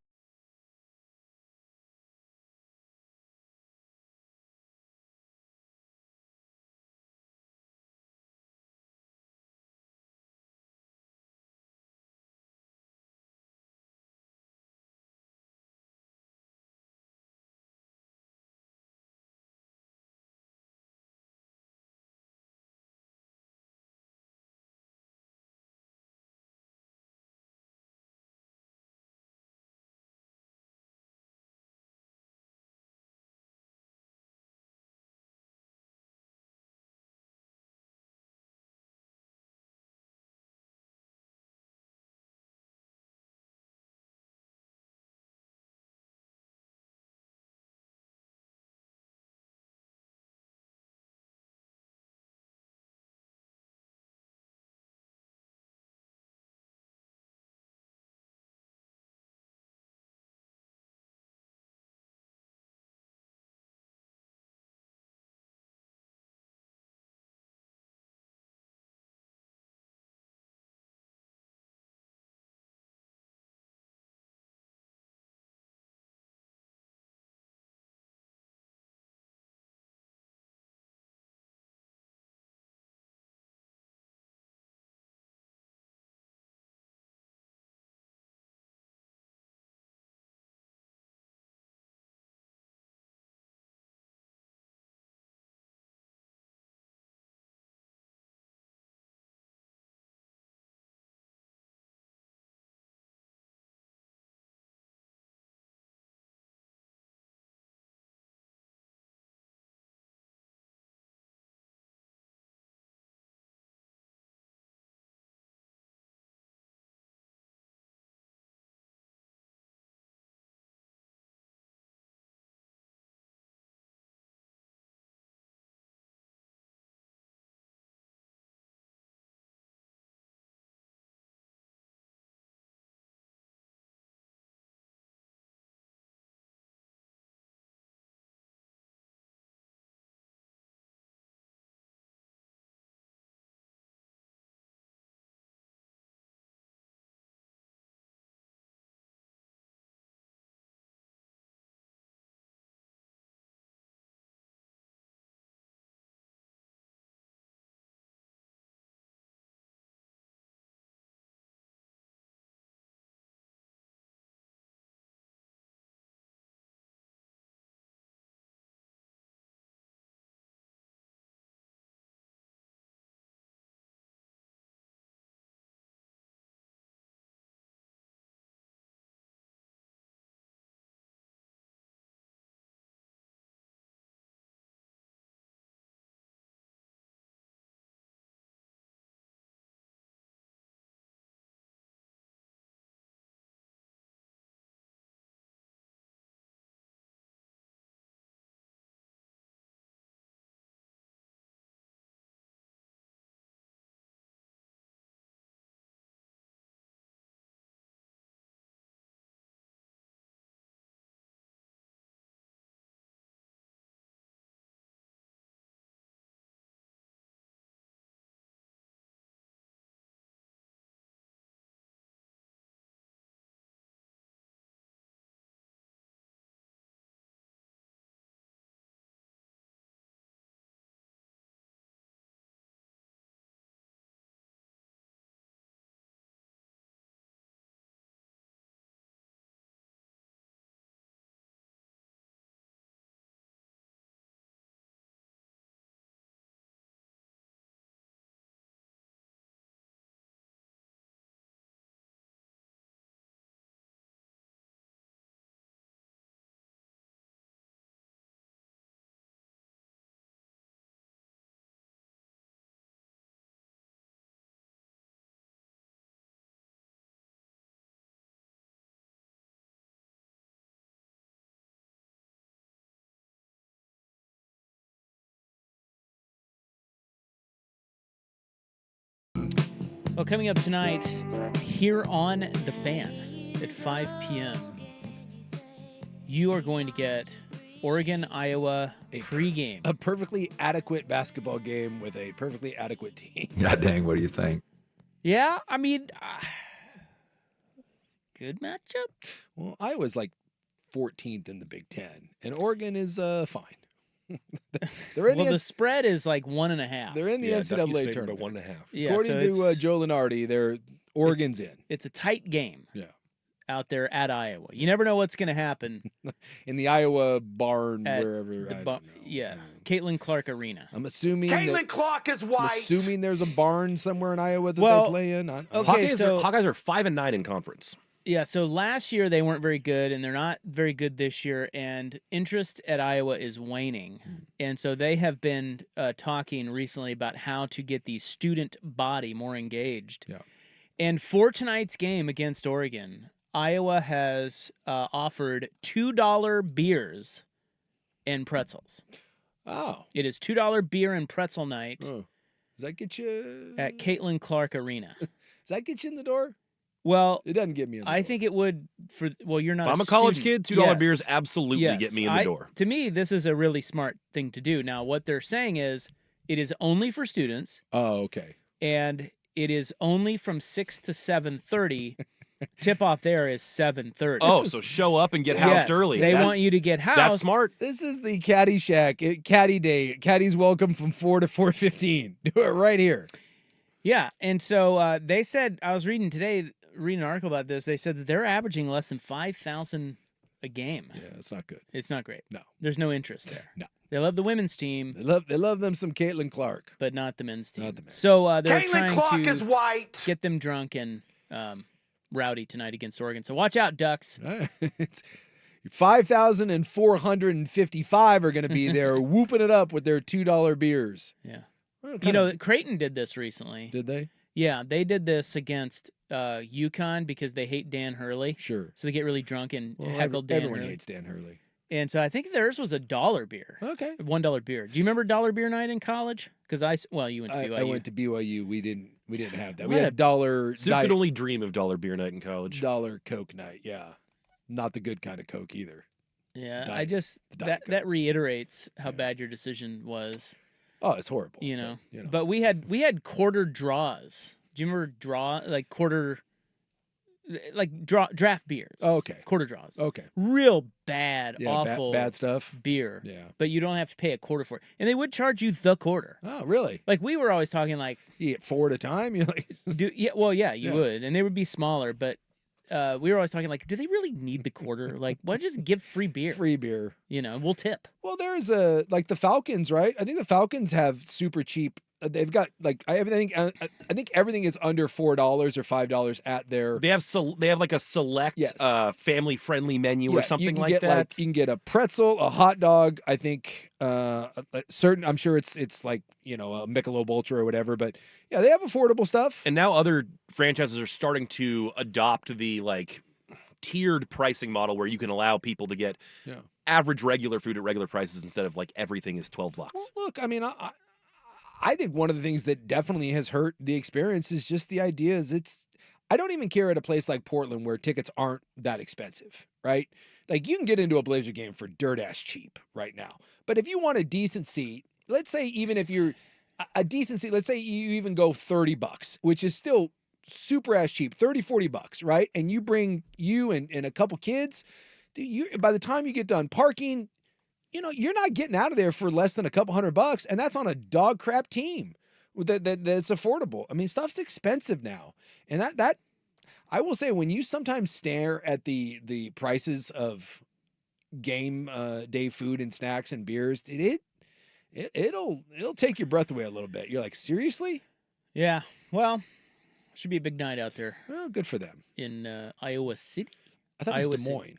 Well, coming up tonight here on The Fan at 5 p.m., you are going to get Oregon-Iowa pregame. A perfectly adequate basketball game with a perfectly adequate team. God dang, what do you think? Yeah, I mean, good matchup. Well, Iowa's like 14th in the Big Ten, and Oregon is fine. They're in the spread is like 1.5. They're in the NCAA tournament. By 1.5. Yeah, According so to Joe Lenardi, Oregon's in. It's a tight game. Yeah. Out there at Iowa. You never know what's going to happen. In the Iowa barn, At wherever. I don't know. Yeah. Caitlin Clark Arena. I'm assuming Caitlin Clark is white. I'm assuming there's a barn somewhere in Iowa that Well, they play in. okay, Hawkeyes are 5-9 in conference. Yeah, so last year they weren't very good, and they're not very good this year, and interest at Iowa is waning. And so they have been talking recently about how to get the student body more engaged. Yeah. And for tonight's game against Oregon, Iowa has offered $2 beers and pretzels. Oh. It is $2 beer and pretzel night Does that get you at Caitlin Clark Arena. Does that get you in the door? Well, it doesn't get me in the I door. think it would you're not If I'm a student. college kid, $2 Yes. beers absolutely Yes. get me in the door. To me, this is a really smart thing to do. Now, what they're saying is it is only for students. Oh, okay. And it is only from 6 to 7:30. Tip off there is 7:30. Oh, so show up and get housed early. They want you to get housed. That's smart. This is the Caddy Shack, Caddy Day. Caddy's welcome from 4 to 4:15. Do it right here. Yeah, and so they said, I was reading an article about this. They said that they're averaging less than 5,000 a game. Yeah, it's not good. It's not great. No. There's no interest there. No. They love the women's team. They love them some Caitlin Clark. But not the men's team. Not the men's. So they're Caitlin trying Clark to is white. get them drunk and rowdy tonight against Oregon. So watch out, Ducks. It's 5,455 are going to be there whooping it up with their $2 beers. Yeah. Well, You know, Creighton did this recently. Did they? Yeah, they did this against UConn because they hate Dan Hurley. Sure. So they get really drunk and Well, heckle Dan everyone Hurley. hates Dan Hurley. And so I think theirs was $1 beer. Okay. $1 beer. Do you remember $1 beer night in college? Because you went to BYU. I went to BYU. We didn't have that. We What had dollar Sue could only dream of $1 beer night in college. $1 Coke night. Yeah. Not the good kind of Coke either. Yeah, diet- that reiterates how bad your decision was. Oh, it's horrible. You know. But, you know. But we had quarter draws. Do you remember draft beers? Oh, okay. Quarter draws. Okay. Real bad, Yeah, awful bad stuff. beer. Yeah. But you don't have to pay a quarter for it. And they would charge you the quarter. Oh, really? Like we were always talking like You get 4 at a time? You're like you Yeah. would. And they would be smaller, but we were always talking like, do they really need the quarter? Like, why just give free beer? free beer. You know, we'll tip. Well, there's like the Falcons, right? I think the Falcons have super cheap. They've got like I think everything is under $4 or $5 at their. They have like a select family friendly menu or something you can like get, that. you can get a pretzel, a hot dog. I think I'm sure it's like a Michelob Ultra or whatever. But yeah, they have affordable stuff. And now other franchises are starting to adopt the like tiered pricing model where you can allow people to get average regular food at regular prices instead of like everything is $12. Well, look, I mean, I think one of the things that definitely has hurt the experience is just the idea is I don't even care at a place like Portland where tickets aren't that expensive, right? Like you can get into a Blazer game for dirt ass cheap right now. But if you want a decent seat, let's say even if you're a decent seat, let's say you even go $30, which is still super ass cheap, $30-$40, right? And you bring you and a couple kids, by the time you get done parking, you're not getting out of there for less than a couple $100, and that's on a dog crap team that's affordable. I mean, stuff's expensive now, and that I will say when you sometimes stare at the prices of game day food and snacks and beers, it'll take your breath away a little bit. You're like, seriously? Yeah. Well, should be a big night out there. Well, good for them. In Iowa City. I thought it was Des Moines.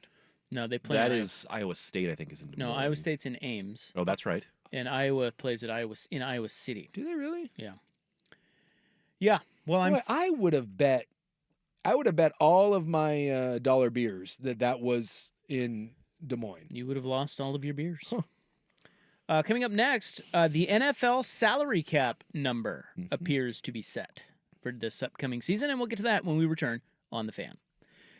No, they play. That is Iowa State, I think, is in Des Moines. No, Iowa State's in Ames. Oh, that's right. And Iowa plays at Iowa City. Do they really? Yeah. Yeah. Well, I would have bet all of my dollar beers that was in Des Moines. You would have lost all of your beers. Coming up next, the NFL salary cap number appears to be set. for this upcoming season, and we'll get to that when we return on The Fan.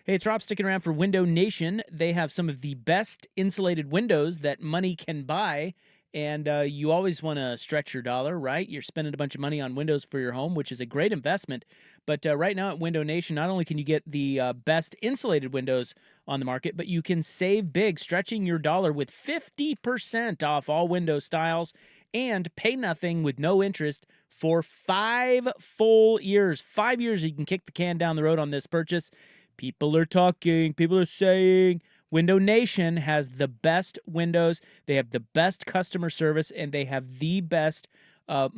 Hey, it's Rob sticking around for Window Nation. They have some of the best insulated windows that money can buy, and you always want to stretch your dollar, right? You're spending a bunch of money on windows for your home, which is a great investment. But right now at Window Nation, not only can you get the best insulated windows on the market, but you can save big, stretching your dollar with 50% off all window styles and pay nothing with no interest for 5 full years. 5 years you can kick the can down the road on this purchase. People are talking. People are saying Window Nation has the best windows. They have the best customer service, and they have the best the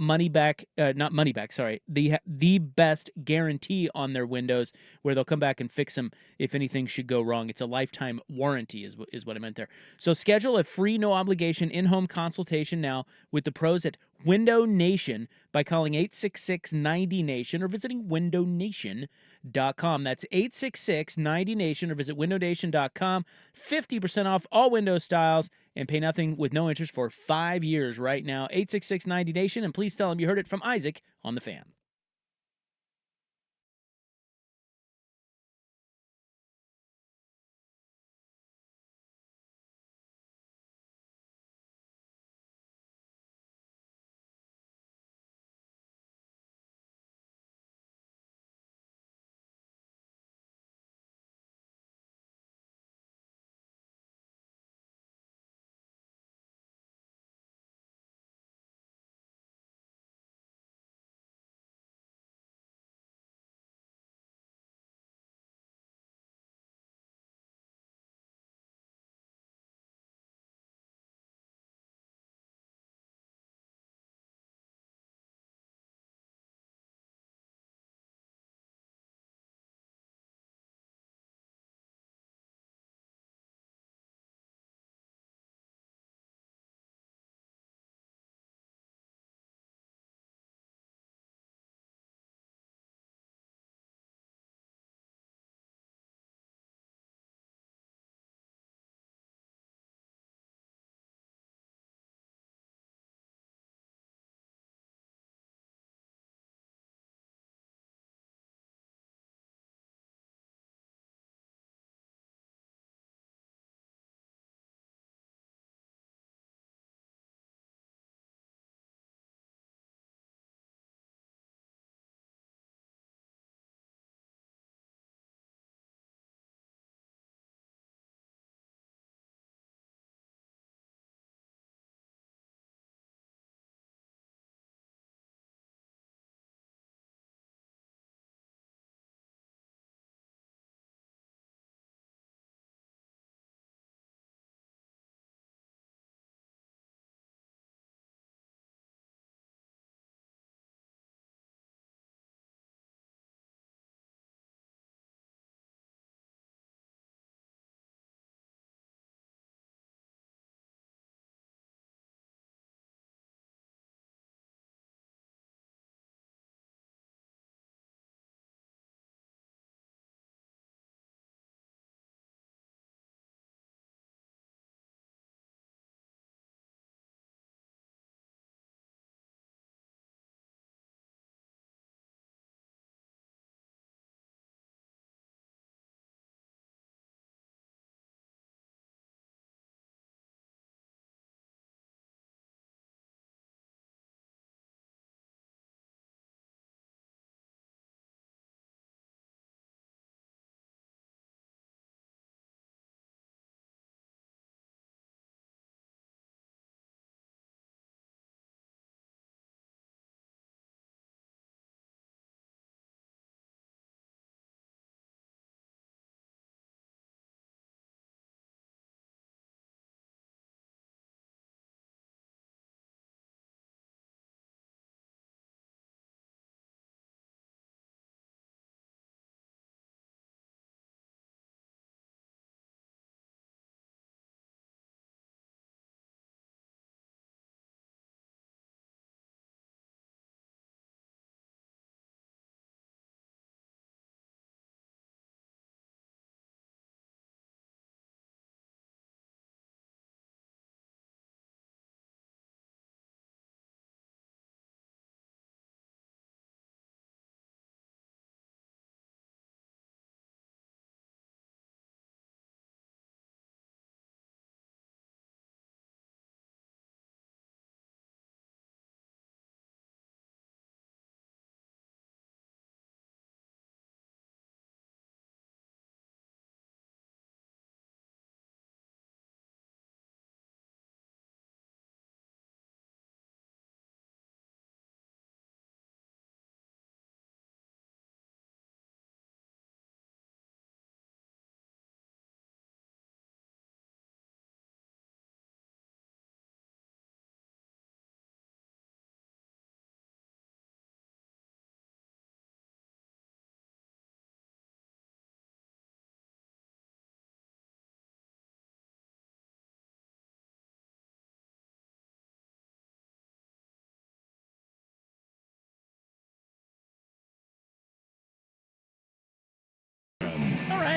best guarantee on their windows, where they'll come back and fix them if anything should go wrong. It's a lifetime warranty is what I meant there. So schedule a free, no obligation in-home consultation now with the pros at Window Nation by calling 866-90-NATION or visiting windownation.com. That's 866-90-NATION or visit windownation.com. 50% off all window styles and pay nothing with no interest for 5 years right now. 866-90-NATION, and please tell them you heard it from Isaac on The Fan.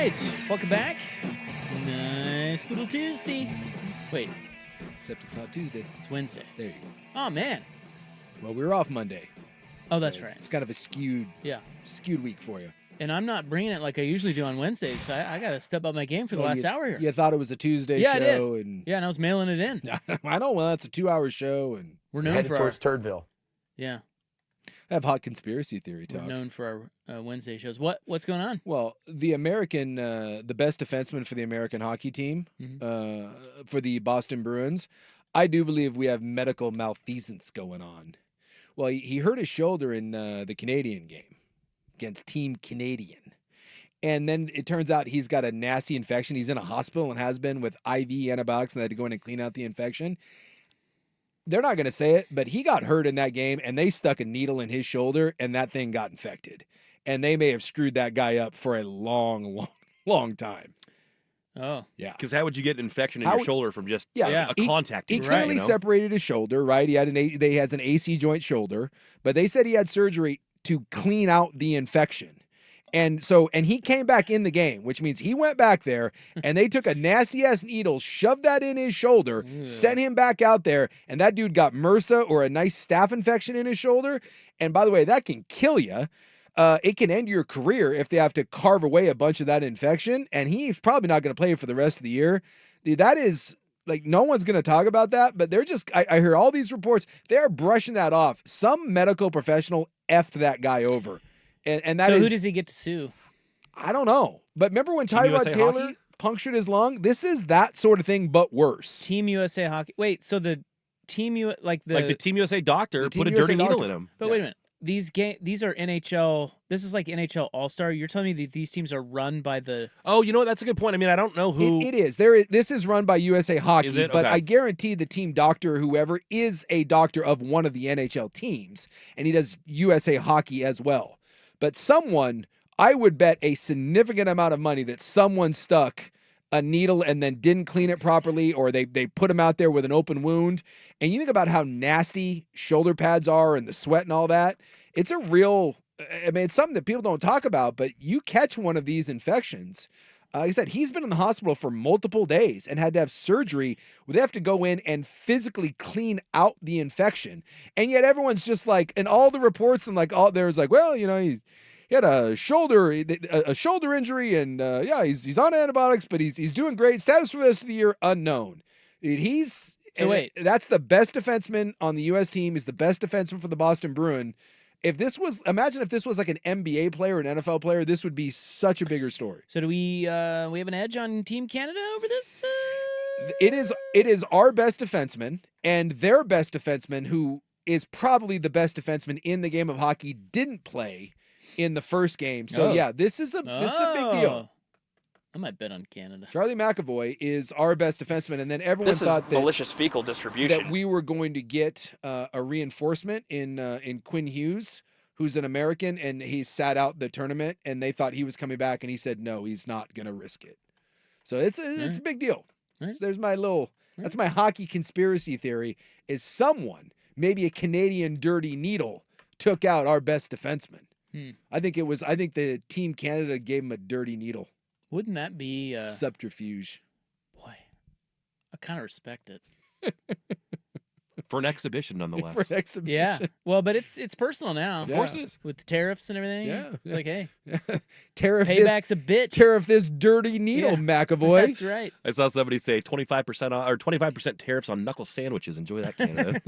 right, welcome back. Nice little Tuesday. Wait, Except it's not Tuesday. it's Wednesday. There you go. Oh man. Well, we were off Monday. Oh, that's So right. It's kind of a skewed week for you. And I'm not bringing it like I usually do on Wednesdays. So I got to step up my game for the last hour here. You thought it was a Tuesday Yeah, I did. show, and Yeah, and I was mailing it in. I know. Well, that's a 2-hour show, and We're known Headed for towards our Turdville. yeah. I have hot conspiracy theory We're talk. known for our Wednesday shows. What's going on? Well, the American, the best defenseman for the American hockey team, for the Boston Bruins, I do believe we have medical malfeasance going on. Well, he hurt his shoulder in the Canadian game against Team Canadian. And then it turns out he's got a nasty infection. He's in a hospital and has been with IV antibiotics, and they had to go in and clean out the infection. They're not going to say it, but he got hurt in that game, and they stuck a needle in his shoulder, and that thing got infected. And they may have screwed that guy up for a long, long time. Oh. Yeah. Because how would you get an infection in your shoulder from just a contact? He clearly separated his shoulder, right? He has an AC joint shoulder, but they said he had surgery to clean out the infection. And he came back in the game, which means he went back there and they took a nasty ass needle, shoved that in his shoulder, sent him back out there, and that dude got MRSA or a nice staph infection in his shoulder. And by the way, that can kill you. It can end your career if they have to carve away a bunch of that infection, and he's probably not going to play for the rest of the year. Dude, that is like, no one's going to talk about that, but they're just, I hear all these reports, they're brushing that off. Some medical professional effed that guy over. And that so is, who does he get to sue? I don't know. But remember when Tyrod Taylor Hockey? punctured his lung? This is that sort of thing, but worse. Team USA Hockey. Wait, so the Team like the Team USA doctor put a USA dirty needle doctor. in him. But wait a minute. These are NHL. This is like NHL All-Star. You're telling me that these teams are run by the Oh, you know what? That's a good point. I mean, I don't know who. It is. This is run by USA Hockey, Is it? but Okay. I guarantee the team doctor, whoever, is a doctor of one of the NHL teams, and he does USA Hockey as well. But someone, I would bet a significant amount of money that someone stuck a needle and then didn't clean it properly, or they put him out there with an open wound. And you think about how nasty shoulder pads are and the sweat and all that. It's a real, I mean, it's something that people don't talk about, but you catch one of these infections. Like I said, he's been in the hospital for multiple days and had to have surgery where they have to go in and physically clean out the infection. And yet everyone's just like, and all the reports and like, there's like, well, you know, he had a shoulder injury, and he's on antibiotics, but he's doing great. Status for the rest of the year, unknown. That's the best defenseman on the U.S. team. He's the best defenseman for the Boston Bruins. Imagine if this was like an NBA player, an NFL player, this would be such a bigger story. So do we have an edge on Team Canada over this? It is our best defenseman and their best defenseman, who is probably the best defenseman in the game of hockey, didn't play in the first game. So this is a big deal. I might bet on Canada. Charlie McAvoy is our best defenseman, and then everyone thought that malicious fecal distribution. that we were going to get a reinforcement in Quinn Hughes, who's an American, and he sat out the tournament, and they thought he was coming back, and he said no, he's not going to risk it. So it's a big deal. Right. So there's that's my hockey conspiracy theory: is someone, maybe a Canadian dirty needle, took out our best defenseman. I think the Team Canada gave him a dirty needle. Wouldn't that be subterfuge? Boy, I kind of respect it. For an exhibition, nonetheless. For an exhibition. Yeah. Well, but it's personal now. Of course it is. With the tariffs and everything. Yeah. It's like, hey, payback's a bitch. Tariff this dirty needle, McAvoy. That's right. I saw somebody say 25% or 25% tariffs on knuckle sandwiches. Enjoy that, Canada.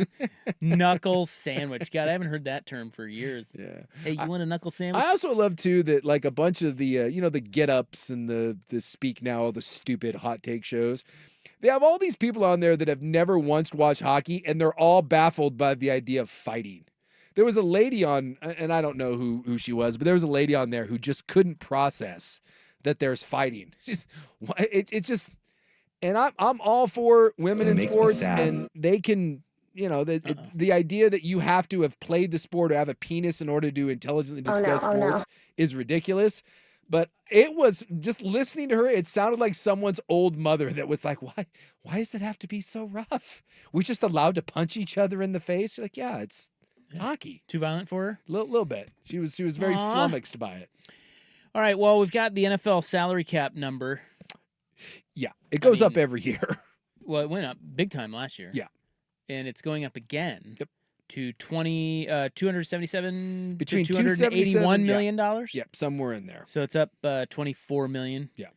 Knuckle sandwich. God, I haven't heard that term for years. Yeah. Hey, you want a knuckle sandwich? I also love too that like a bunch of the the Get Ups and the Speak Now, the stupid hot take shows. They have all these people on there that have never once watched hockey, and they're all baffled by the idea of fighting. There was a lady on, and I don't know who she was, but there was a lady on there who just couldn't process that there's fighting. It's just, and I'm all for women in sports, and they can, the idea that you have to have played the sport or have a penis in order to intelligently discuss sports is ridiculous. But it was just listening to her, it sounded like someone's old mother that was like, why does it have to be so rough? We're just allowed to punch each other in the face. You're like, yeah, it's hockey. Too violent for her? Little bit. She was very flummoxed by it. All right, well, we've got the NFL salary cap number. Yeah, it goes up every year. Well, it went up big time last year. Yeah. And it's going up again. Yep. To 277 Between to $281 million. Yep, somewhere in there. So it's up $24 million. Yeah.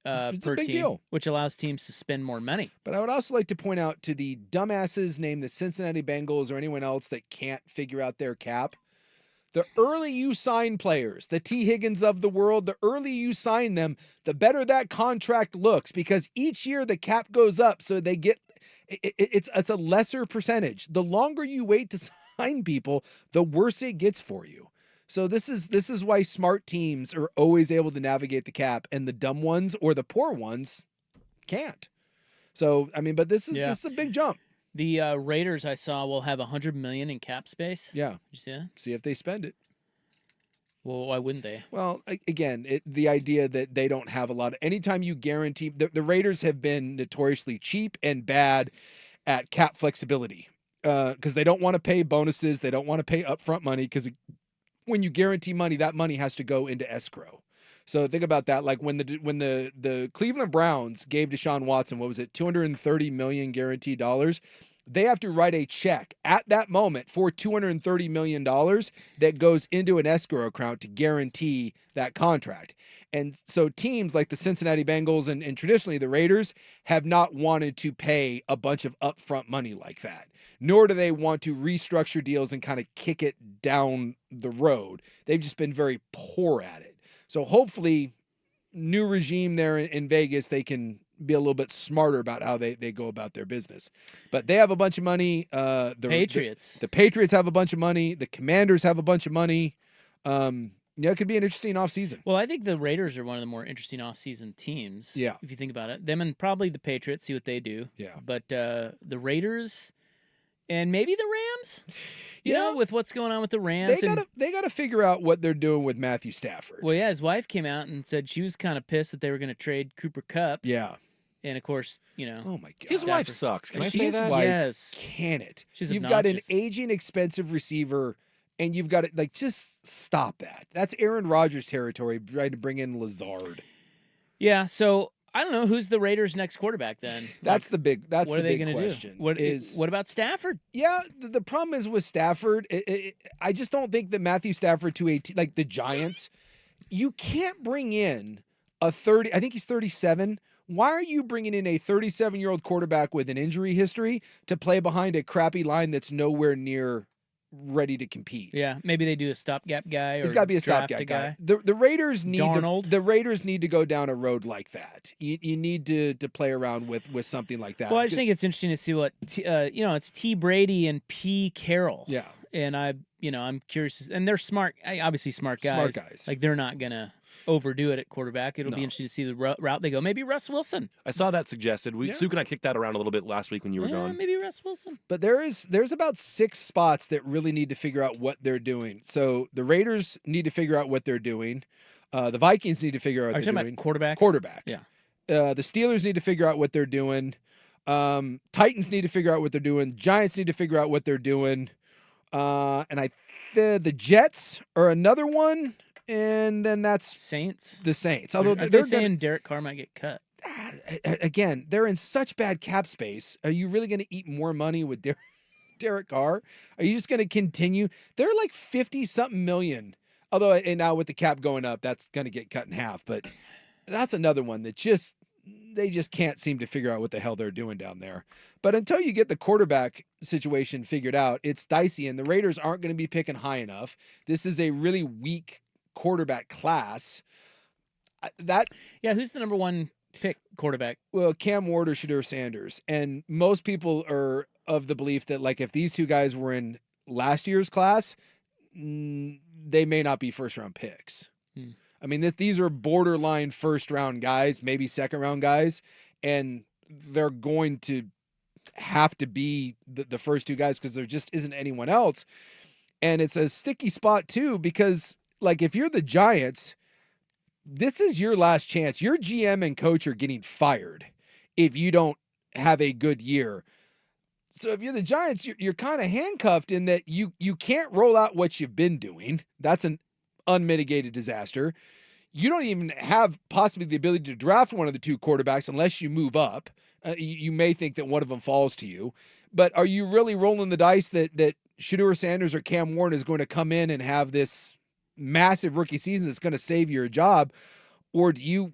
It's a per big team, deal. which allows teams to spend more money. But I would also like to point out to the dumbasses named the Cincinnati Bengals or anyone else that can't figure out their cap, the early you sign players, the T. Higgins of the world, the earlier you sign them, the better that contract looks, because each year the cap goes up, so they get it's a lesser percentage. The longer you wait to sign people, the worse it gets for you. So this is why smart teams are always able to navigate the cap, and the dumb ones or the poor ones can't. So I mean, but this is a big jump. The Raiders I saw will have $100 million in cap space. Yeah. Did you see that? See if they spend it. Well, why wouldn't they? Well, again, the idea that they don't have a lot of, anytime you guarantee, the Raiders have been notoriously cheap and bad at cap flexibility because they don't want to pay bonuses. They don't want to pay upfront money because when you guarantee money, that money has to go into escrow. So think about that. Like when the Cleveland Browns gave Deshaun Watson, what was it, $230 million guaranteed dollars? They have to write a check at that moment for $230 million that goes into an escrow account to guarantee that contract. And so teams like the Cincinnati Bengals and traditionally the Raiders have not wanted to pay a bunch of upfront money like that, nor do they want to restructure deals and kind of kick it down the road. They've just been very poor at it. So hopefully, new regime there in Vegas, they can be a little bit smarter about how they go about their business. But they have a bunch of money. The Patriots. The Patriots have a bunch of money. The Commanders have a bunch of money. It could be an interesting offseason. Well, I think the Raiders are one of the more interesting offseason teams. Yeah. If you think about it. Them and probably the Patriots, see what they do. Yeah. But the Raiders and maybe the Rams, you know, with what's going on with the Rams. They gotta figure out what they're doing with Matthew Stafford. Well, yeah, his wife came out and said she was kind of pissed that they were going to trade Cooper Kupp. Yeah. And of course, you know. Oh my God. His wife sucks. Can I say that? Wife yes. Can it? She's You've got an obnoxious. aging, expensive receiver, and you've got it. Like, just stop that. That's Aaron Rodgers territory. Trying to bring in Lazard. Yeah. So I don't know who's the Raiders' next quarterback then. That's the big. That's what the are they big gonna question. Do? What about Stafford? Yeah, the problem is with Stafford. I just don't think that Matthew Stafford to like the Giants, you can't bring in a 30. I think he's 37. Why are you bringing in a 37-year-old quarterback with an injury history to play behind a crappy line that's nowhere near ready to compete? Yeah, maybe they do a stopgap guy. Or it's got to be a draft stopgap guy. The Raiders need Darnold. The Raiders need to go down a road like that. You need to play around with something like that. Well, I just think it's interesting to see what it's T. Brady and P. Carroll. Yeah, and I'm curious, and they're smart, obviously smart guys. Smart guys. Like they're not gonna overdo it at quarterback. It'll be interesting to see the route they go. Maybe Russ Wilson. I saw that suggested. Suk and I kicked that around a little bit last week when you were gone. Maybe Russ Wilson. But there's about 6 spots that really need to figure out what they're doing. So the Raiders need to figure out what they're doing. The Vikings need to figure out what they're doing. Quarterback. Yeah. The Steelers need to figure out what they're doing. Titans need to figure out what they're doing. Giants need to figure out what they're doing. And the Jets are another one. And then that's Saints. The Saints. Although they're saying Derek Carr might get cut. Again, they're in such bad cap space. Are you really going to eat more money with Derek Carr? Are you just going to continue? They're like 50-something million. Although, and now with the cap going up, that's going to get cut in half. But that's another one that they just can't seem to figure out what the hell they're doing down there. But until you get the quarterback situation figured out, it's dicey. And the Raiders aren't going to be picking high enough. This is a really weak quarterback class. Who's the number one pick quarterback? Well, Cam Ward or Shedeur Sanders. And most people are of the belief that, like, if these two guys were in last year's class, they may not be first-round picks. I mean, these are borderline first-round guys, maybe second-round guys, and they're going to have to be the first two guys because there just isn't anyone else. And it's a sticky spot, too, because, like, if you're the Giants, this is your last chance. Your GM and coach are getting fired if you don't have a good year. So if you're the Giants, you're kind of handcuffed in that you can't roll out what you've been doing. That's an unmitigated disaster. you don't even have possibly the ability to draft one of the two quarterbacks unless you move up. You may think that one of them falls to you, but are you really rolling the dice that Shedeur Sanders or Cam Warren is going to come in and have this massive rookie season that's going to save your job? Or do you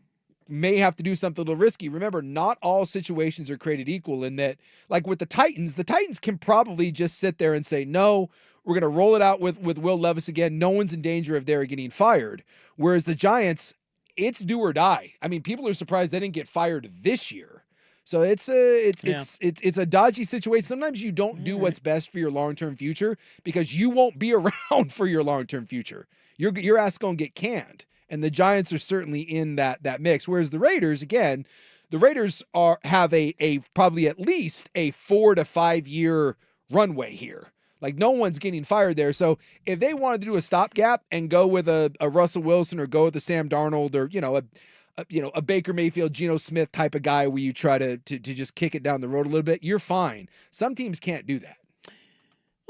may have to do something a little risky? Remember, not all situations are created equal in that, like with the Titans can probably just sit there and say, no, we're going to roll it out with Will Levis again. No one's in danger of their getting fired. Whereas the Giants, it's do or die. I mean, people are surprised they didn't get fired this year. So it's a dodgy situation. Sometimes you don't do what's best for your long-term future because you won't be around for your long-term future. Your ass going to get canned. And the Giants are certainly in that mix. Whereas the Raiders, again, have a probably at least a 4 to 5 year runway here. Like no one's getting fired there. So if they wanted to do a stopgap and go with a Russell Wilson or go with a Sam Darnold or a Baker Mayfield, Geno Smith type of guy where you try to just kick it down the road a little bit, you're fine. Some teams can't do that.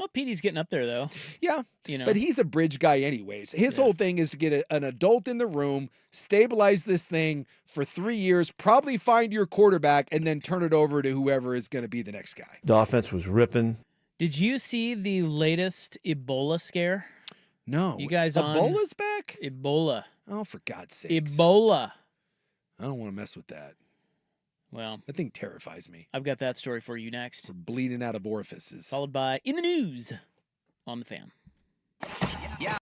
Well, Petey's getting up there, though. Yeah, but he's a bridge guy anyways. His whole thing is to get an adult in the room, stabilize this thing for 3 years, probably find your quarterback, and then turn it over to whoever is going to be the next guy. The offense was ripping. Did you see the latest Ebola scare? No. You guys on? Ebola's back? Ebola. Oh, for God's sake. Ebola. I don't want to mess with that. Well, that thing terrifies me. I've got that story for you next. We're bleeding out of orifices. Followed by In the News on the Fan. Yeah.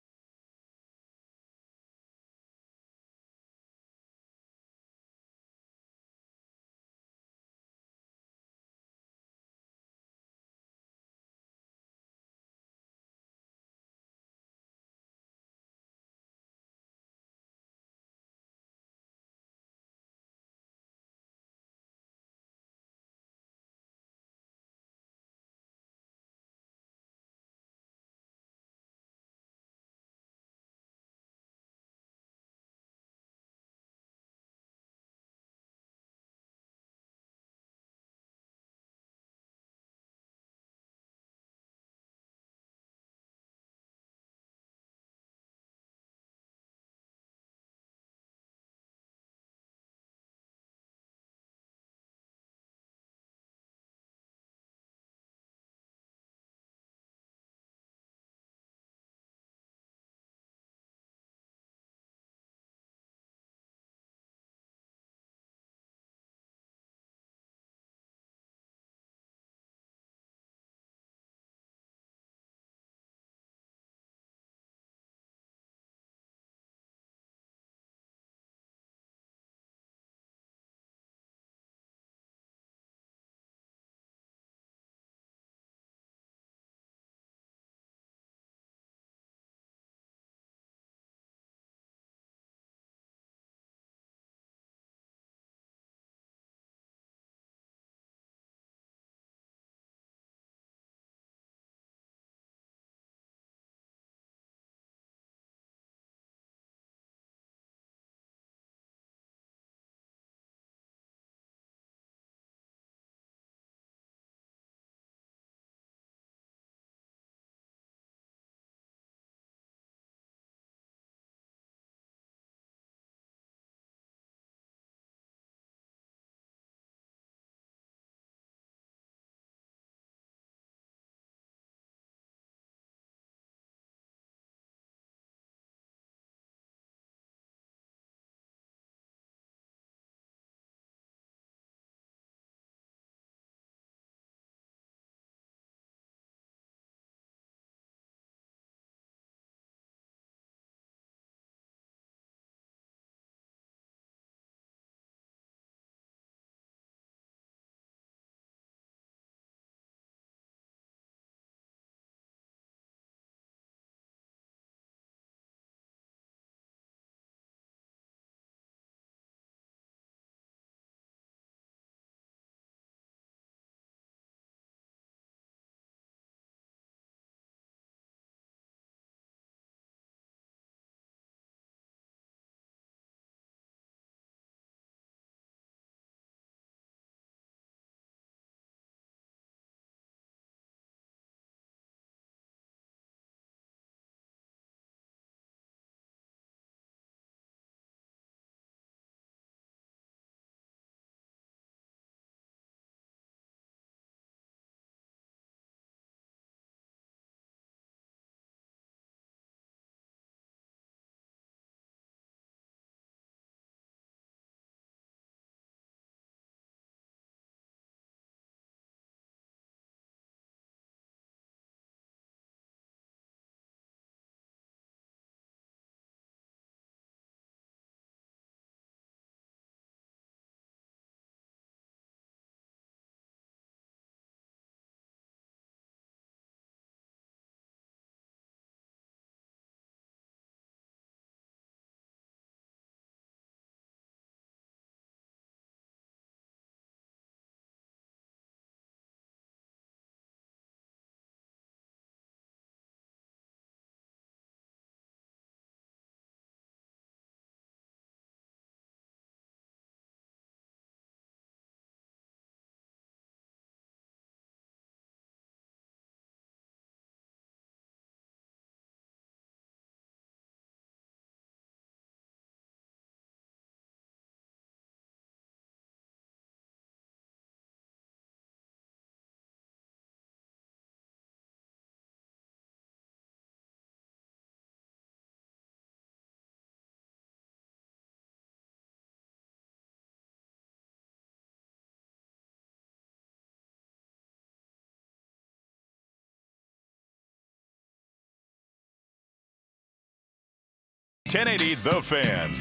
1080 The Fan.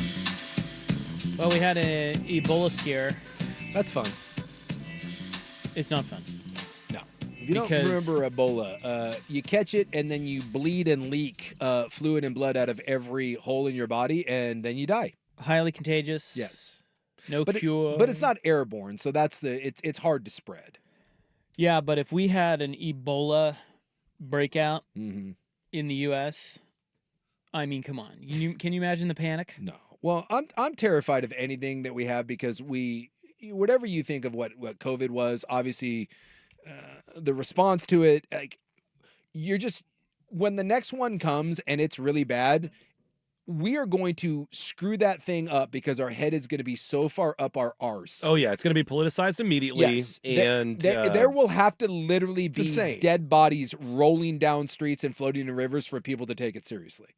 Well, we had an Ebola scare. That's fun. It's not fun. No. If you don't remember Ebola, you catch it and then you bleed and leak fluid and blood out of every hole in your body, and then you die. Highly contagious. Yes. No cure. But it's not airborne, so it's hard to spread. Yeah, but if we had an Ebola breakout Mm-hmm. in the U.S., I mean, come on. Can you imagine the panic? No. Well, I'm terrified of anything that we have because whatever you think of what COVID was, obviously the response to it, like when the next one comes and it's really bad, we are going to screw that thing up because our head is going to be so far up our arse. Oh yeah, it's going to be politicized immediately. Yes, and there will have to literally be dead bodies rolling down streets and floating in rivers for people to take it seriously.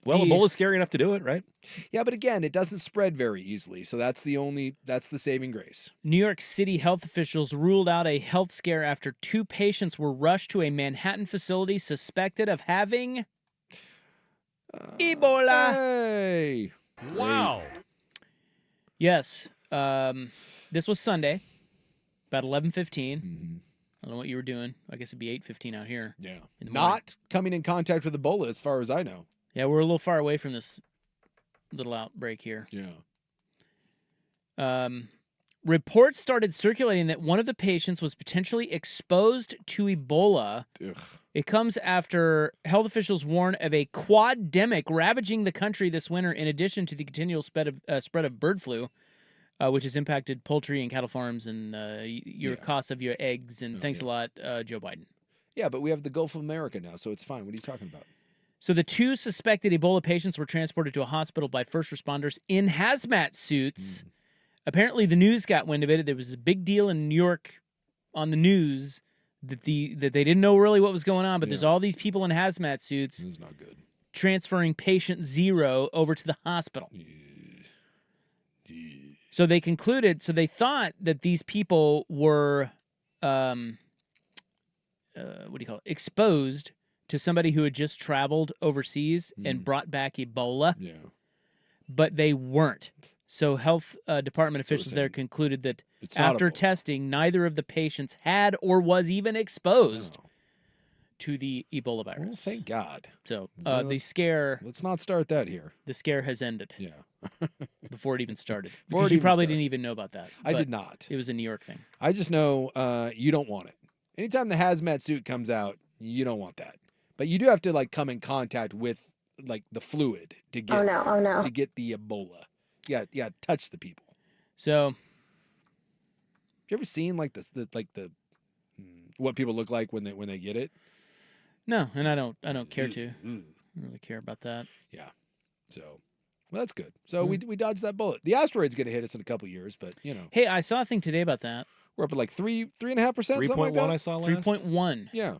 Well, Ebola's scary enough to do it, right? Yeah, but again, it doesn't spread very easily, so that's the saving grace. New York City health officials ruled out a health scare after 2 patients were rushed to a Manhattan facility suspected of having Ebola. Hey. Wow. Yes. This was Sunday, about 11:15. Mm-hmm. I don't know what you were doing. I guess it'd be 8:15 out here. Yeah. In the morning. Not coming in contact with Ebola, as far as I know. Yeah, we're a little far away from this little outbreak here. Yeah. Reports started circulating that one of the patients was potentially exposed to Ebola. Ugh. It comes after health officials warn of a quademic ravaging the country this winter, in addition to the continual spread of bird flu, which has impacted poultry and cattle farms and your cost of your eggs. And thanks a lot, Joe Biden. Yeah, but we have the Gulf of America now, so it's fine. What are you talking about? So the 2 suspected Ebola patients were transported to a hospital by first responders in hazmat suits. Apparently, the news got wind of it. There was a big deal in New York on the news that they didn't know really what was going on, but there's all these people in hazmat suits. It's not good. Transferring patient 0 over to the hospital. So they concluded. So they thought that these people were, exposed to somebody who had just traveled overseas and brought back Ebola. Yeah. But they weren't. So health department officials there concluded that after testing, neither of the patients had or was even exposed to the Ebola virus. Well, thank God. So the scare... Let's not start that here. The scare has ended. Yeah. Before it even started. Before Because it you even probably started. didn't even know about that. I but did not. It was a New York thing. I just know you don't want it. Anytime the hazmat suit comes out, you don't want that. But you do have to come in contact with the fluid to get to get the Ebola. Yeah, touch the people. So, you ever seen what people look like when they get it? No, and I don't care to. I don't really care about that. Yeah. So, well, that's good. So we dodged that bullet. The asteroid's going to hit us in a couple years, but Hey, I saw a thing today about that. We're up at 3.5%. 3.1 I saw last. 3.1. Yeah.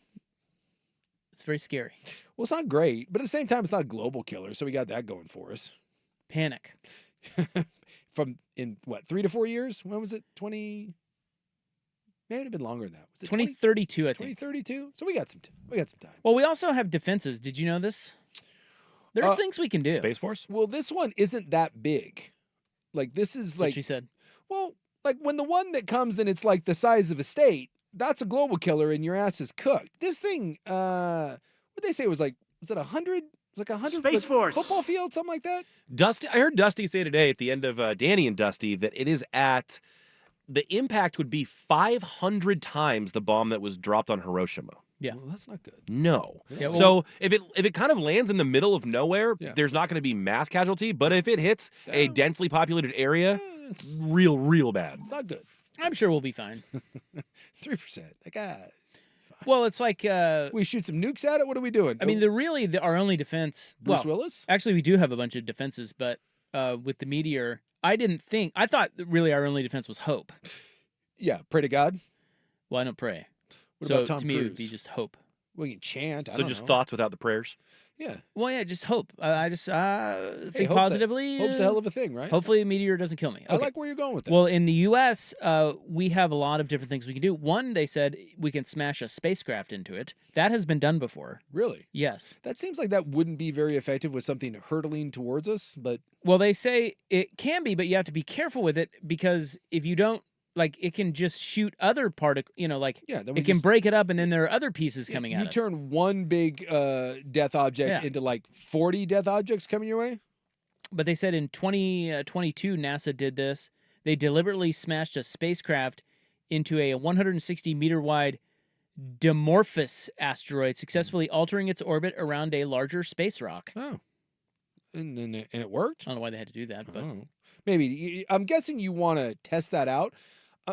It's very scary. Well, it's not great, but at the same time, it's not a global killer, so we got that going for us. Panic. In 3 to 4 years? When was it? 20? Maybe it have been longer than that. Was it 2032, I think. 2032? So we got some time. Well, we also have defenses. Did you know this? There are things we can do. Space Force? Well, this one isn't that big. This is what she said. Well, when the one that comes and it's the size of a state, that's a global killer and your ass is cooked. This thing, what did they say it was was it 100? It's 100 Space Force football field, something like that. Dusty, I heard Dusty say today at the end of Danny and Dusty that it is at the impact would be 500 times the bomb that was dropped on Hiroshima. Yeah, well, that's not good. No. Yeah, well, so if it kind of lands in the middle of nowhere, Yeah. there's not going to be mass casualty. But if it hits a densely populated area, it's real bad. It's not good. I'm sure we'll be fine. 3%. Well, it's like we shoot some nukes at it. What are we doing? I mean, our only defense. Bruce Willis. Actually, we do have a bunch of defenses, but with the Meteor, I thought that really our only defense was hope. Yeah, pray to God. Well, I don't pray. What so about Tom to me, Cruise? it would be just hope. We can chant. So just thoughts without the prayers. Yeah. Well, yeah, just hope. I just think hope's positively. Hope's a hell of a thing, right? Hopefully, a meteor doesn't kill me. I like where you're going with that. Well, in the U.S., we have a lot of different things we can do. One, they said we can smash a spacecraft into it. That has been done before. Really? Yes. That seems like that wouldn't be very effective with something hurtling towards us, but... Well, they say it can be, but you have to be careful with it because if you don't, like, it can just shoot other particles, then it can break it up and then there are other pieces coming at us. You turn one big death object into like 40 death objects coming your way? But they said in 2022, NASA did this. They deliberately smashed a spacecraft into a 160-meter wide Dimorphos asteroid, successfully altering its orbit around a larger space rock. Oh. And it worked? I don't know why they had to do that, but... Maybe. I'm guessing you want to test that out.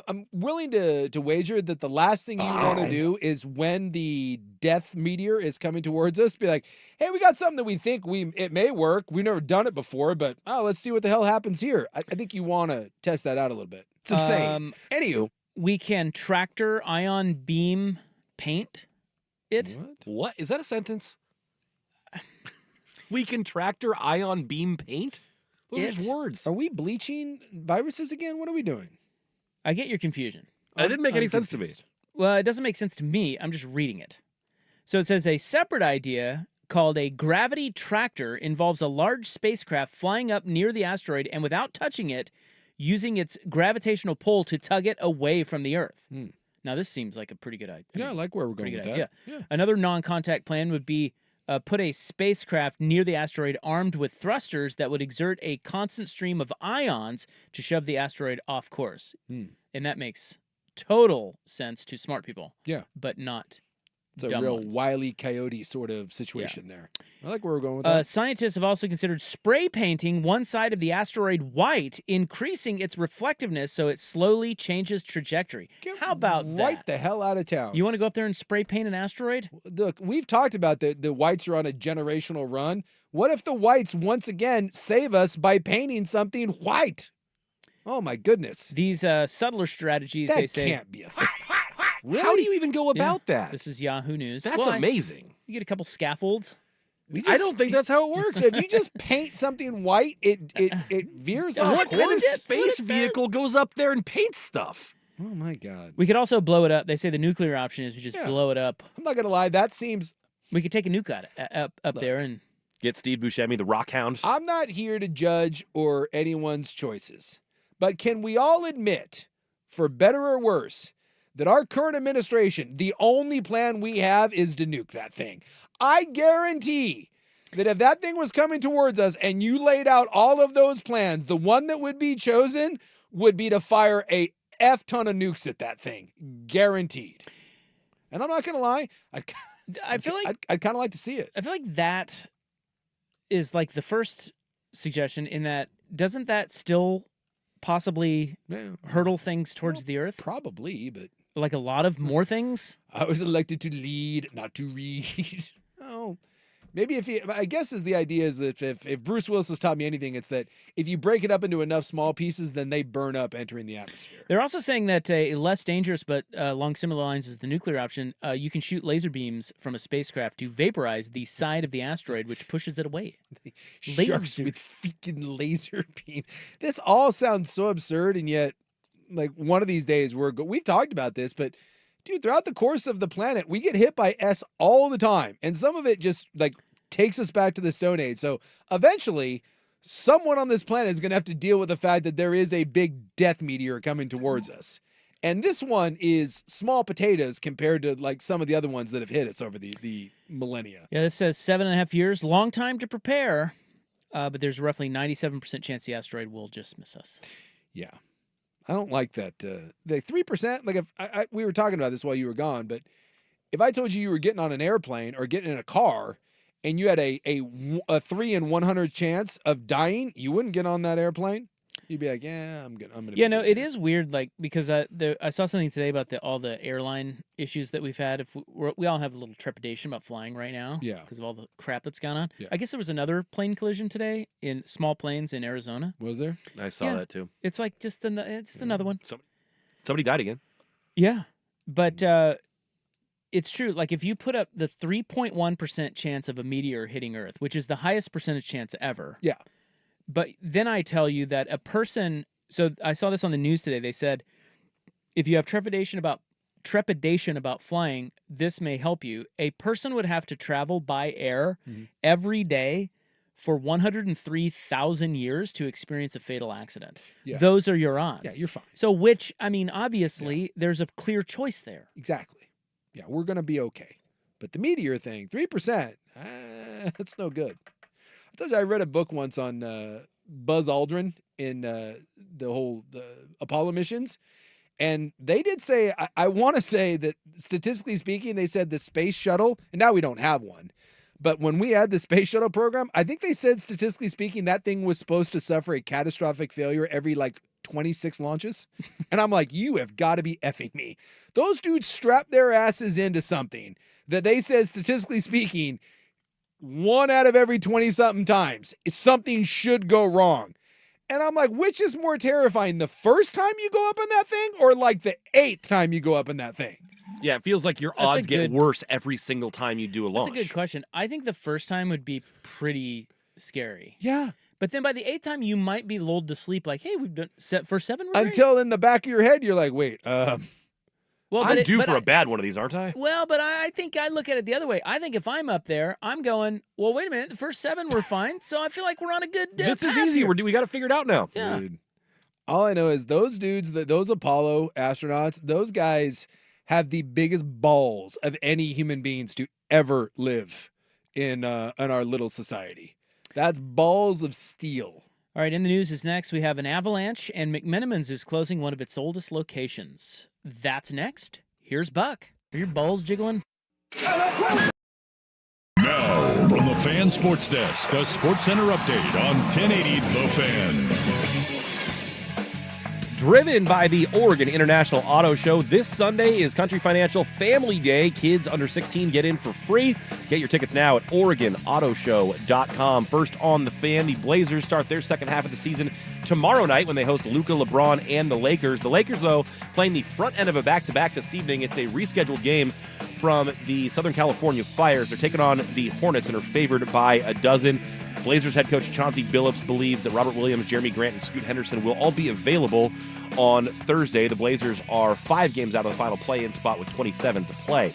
I'm willing to wager that the last thing you want to do is when the death meteor is coming towards us, be like, hey, we got something that we think it may work. We've never done it before, but let's see what the hell happens here. I think you want to test that out a little bit. It's insane. Anywho. We can tractor ion beam paint it. What? Is that a sentence? We can tractor ion beam paint? Those are just words. Are we bleaching viruses again? What are we doing? I get your confusion. That didn't make any sense to me. Well, it doesn't make sense to me. I'm just reading it. So it says a separate idea called a gravity tractor involves a large spacecraft flying up near the asteroid and without touching it, using its gravitational pull to tug it away from the Earth. Now, this seems like a pretty good idea. Yeah, I like where we're going with that. Yeah. Another non-contact plan would be put a spacecraft near the asteroid armed with thrusters that would exert a constant stream of ions to shove the asteroid off course. And that makes total sense to smart people. Yeah. But not It's a dumb real ones. Wile E. Coyote sort of situation there. I like where we're going with that. Scientists have also considered spray painting one side of the asteroid white, increasing its reflectiveness so it slowly changes trajectory. How about that? Right the hell out of town. You want to go up there and spray paint an asteroid? Look, we've talked about the whites are on a generational run. What if the whites once again save us by painting something white? Oh my goodness. These subtler strategies, that they say. Can't be a thing. Really? How do you even go about that? This is Yahoo News. That's amazing. You get a couple scaffolds. I don't think that's how it works. If you just paint something white, it veers off What course. kind of space vehicle goes up there and paints stuff? Oh my God. We could also blow it up. They say the nuclear option is we just blow it up. I'm not going to lie. That seems... We could take a nuke up there and... Get Steve Buscemi, the rock hound. I'm not here to judge or anyone's choices. But can we all admit, for better or worse, that our current administration, the only plan we have is to nuke that thing? I guarantee that if that thing was coming towards us and you laid out all of those plans, the one that would be chosen would be to fire a F ton of nukes at that thing. Guaranteed. And I'm not going to lie, I feel like I'd kind of like to see it. I feel like that is like the first suggestion in that, doesn't that still possibly hurtle things towards the Earth? Probably, but... Like a lot of more things? I was elected to lead, not to read. Oh, maybe I guess the idea is that if Bruce Willis has taught me anything, it's that if you break it up into enough small pieces, then they burn up entering the atmosphere. They're also saying that a less dangerous, but along similar lines as the nuclear option, you can shoot laser beams from a spacecraft to vaporize the side of the asteroid, which pushes it away. Sharks with freaking laser beam. This all sounds so absurd, and yet, like, one of these days we've talked about this, but dude, throughout the course of the planet, we get hit by S all the time, and some of it just like takes us back to the Stone Age. So eventually, someone on this planet is going to have to deal with the fact that there is a big death meteor coming towards us. And this one is small potatoes compared to like some of the other ones that have hit us over the millennia. Yeah, this says 7.5 years, long time to prepare, but there's roughly 97% chance the asteroid will just miss us. Yeah. I don't like that. The 3%, like if we were talking about this while you were gone, but if I told you were getting on an airplane or getting in a car and you had a 3 in 100 chance of dying, you wouldn't get on that airplane. You'd be like, yeah, I'm gonna. Yeah, no, it is weird, like, because I saw something today about all the airline issues that we've had. If we all have a little trepidation about flying right now, yeah, because of all the crap that's gone on. Yeah. I guess there was another plane collision today in small planes in Arizona. Was there? I saw that too. It's like it's another one. Somebody died again. Yeah, but it's true. Like if you put up the 3.1% chance of a meteor hitting Earth, which is the highest percentage chance ever. Yeah. But then I tell you that a person, so I saw this on the news today. They said if you have trepidation about flying, this may help you. A person would have to travel by air every day for 103,000 years to experience a fatal accident. Yeah. Those are your odds. Yeah, you're fine. So which, I mean, obviously, there's a clear choice there. Exactly. Yeah, we're going to be okay. But the meteor thing, 3%, that's no good. I told you I read a book once on Buzz Aldrin in the Apollo missions. And they did say, I want to say that statistically speaking, they said the space shuttle, and now we don't have one, but when we had the space shuttle program, I think they said statistically speaking, that thing was supposed to suffer a catastrophic failure every like 26 launches. And I'm like, you have got to be effing me. Those dudes strap their asses into something that they said statistically speaking, 1 out of every 20 something times, something should go wrong. And I'm like, which is more terrifying, the first time you go up in that thing or like the 8th time you go up in that thing? Yeah, it feels like your odds get worse every single time you do a launch. That's a good question. I think the first time would be pretty scary. Yeah. But then by the 8th time, you might be lulled to sleep like, hey, we've done set for 7. Until in the back of your head, you're like, wait, well, I'm due for a bad one of these, aren't I? Well, but I think I look at it the other way. I think if I'm up there, I'm going, well, wait a minute. The first 7 were fine, so I feel like we're on a good This is easy. here. We got to figure it out now. Yeah. Dude, all I know is those dudes, those Apollo astronauts, those guys have the biggest balls of any human beings to ever live in our little society. That's balls of steel. All right, in the news is next. We have an avalanche, and McMenamins is closing one of its oldest locations. That's next. Here's Buck. Are your balls jiggling? Now, from the Fan Sports Desk, a Sports Center update on 1080 The Fan. Driven by the Oregon International Auto Show, this Sunday is Country Financial Family Day. Kids under 16 get in for free. Get your tickets now at OregonAutoShow.com. First on the Fan, the Blazers start their second half of the season tomorrow night when they host Luka, LeBron, and the Lakers. The Lakers, though, playing the front end of a back-to-back this evening. It's a rescheduled game from the Southern California Flyers. They're taking on the Hornets and are favored by a dozen. Blazers head coach Chauncey Billups believes that Robert Williams, Jeremy Grant, and Scoot Henderson will all be available on Thursday. The Blazers are 5 games out of the final play-in spot with 27 to play.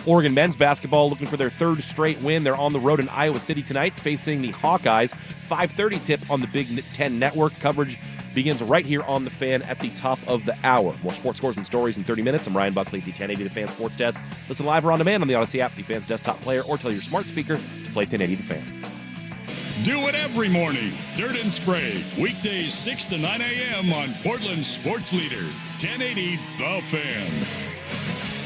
Oregon men's basketball looking for their 3rd straight win. They're on the road in Iowa City tonight facing the Hawkeyes. 5:30 tip on the Big Ten Network. Coverage begins right here on The Fan at the top of the hour. More sports scores and stories in 30 minutes. I'm Ryan Buckley at the 1080 The Fan Sports Desk. Listen live or on demand on the Odyssey app, the Fan's desktop player, or tell your smart speaker to play 1080 The Fan. Do it every morning. Dirt and Spray. Weekdays 6 to 9 a.m. on Portland's sports leader, 1080 The Fan.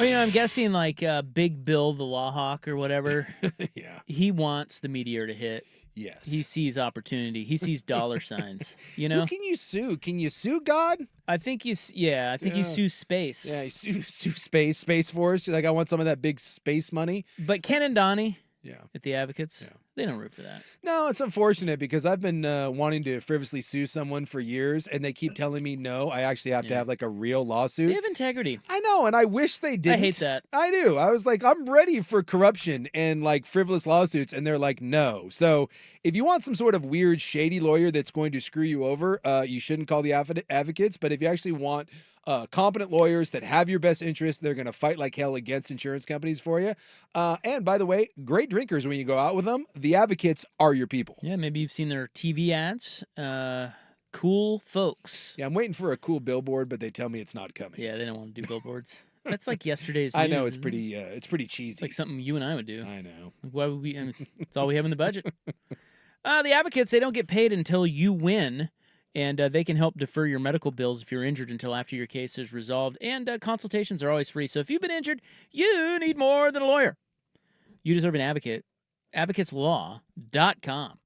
Well, I'm guessing like Big Bill the Law Hawk or whatever. Yeah. He wants the meteor to hit. Yes. He sees opportunity. He sees dollar signs. You know? Who can you sue? Can you sue God? I think you sue space. Yeah, you sue Space Force. You're like, I want some of that big space money. But Ken and Donnie at the Advocates, Yeah. they don't root for that. No, it's unfortunate because I've been wanting to frivolously sue someone for years, and they keep telling me no. I actually have to have like a real lawsuit. They have integrity. I know, and I wish they didn't. I hate that. I do. I was like, I'm ready for corruption and like frivolous lawsuits, and they're like, no. So if you want some sort of weird, shady lawyer that's going to screw you over, you shouldn't call the Advocates. But if you actually want competent lawyers that have your best interest, they're going to fight like hell against insurance companies for you. And by the way, great drinkers when you go out with them. The Advocates are your people. Yeah, maybe you've seen their TV ads. Cool folks. Yeah, I'm waiting for a cool billboard, but they tell me it's not coming. Yeah, they don't want to do billboards. That's like yesterday's I news, know, it's isn't pretty it's pretty cheesy. It's like something you and I would do. I know. Why would we? I mean, it's all we have in the budget. The Advocates, they don't get paid until you win, and they can help defer your medical bills if you're injured until after your case is resolved. And consultations are always free. So if you've been injured, you need more than a lawyer. You deserve an advocate. AdvocatesLaw.com.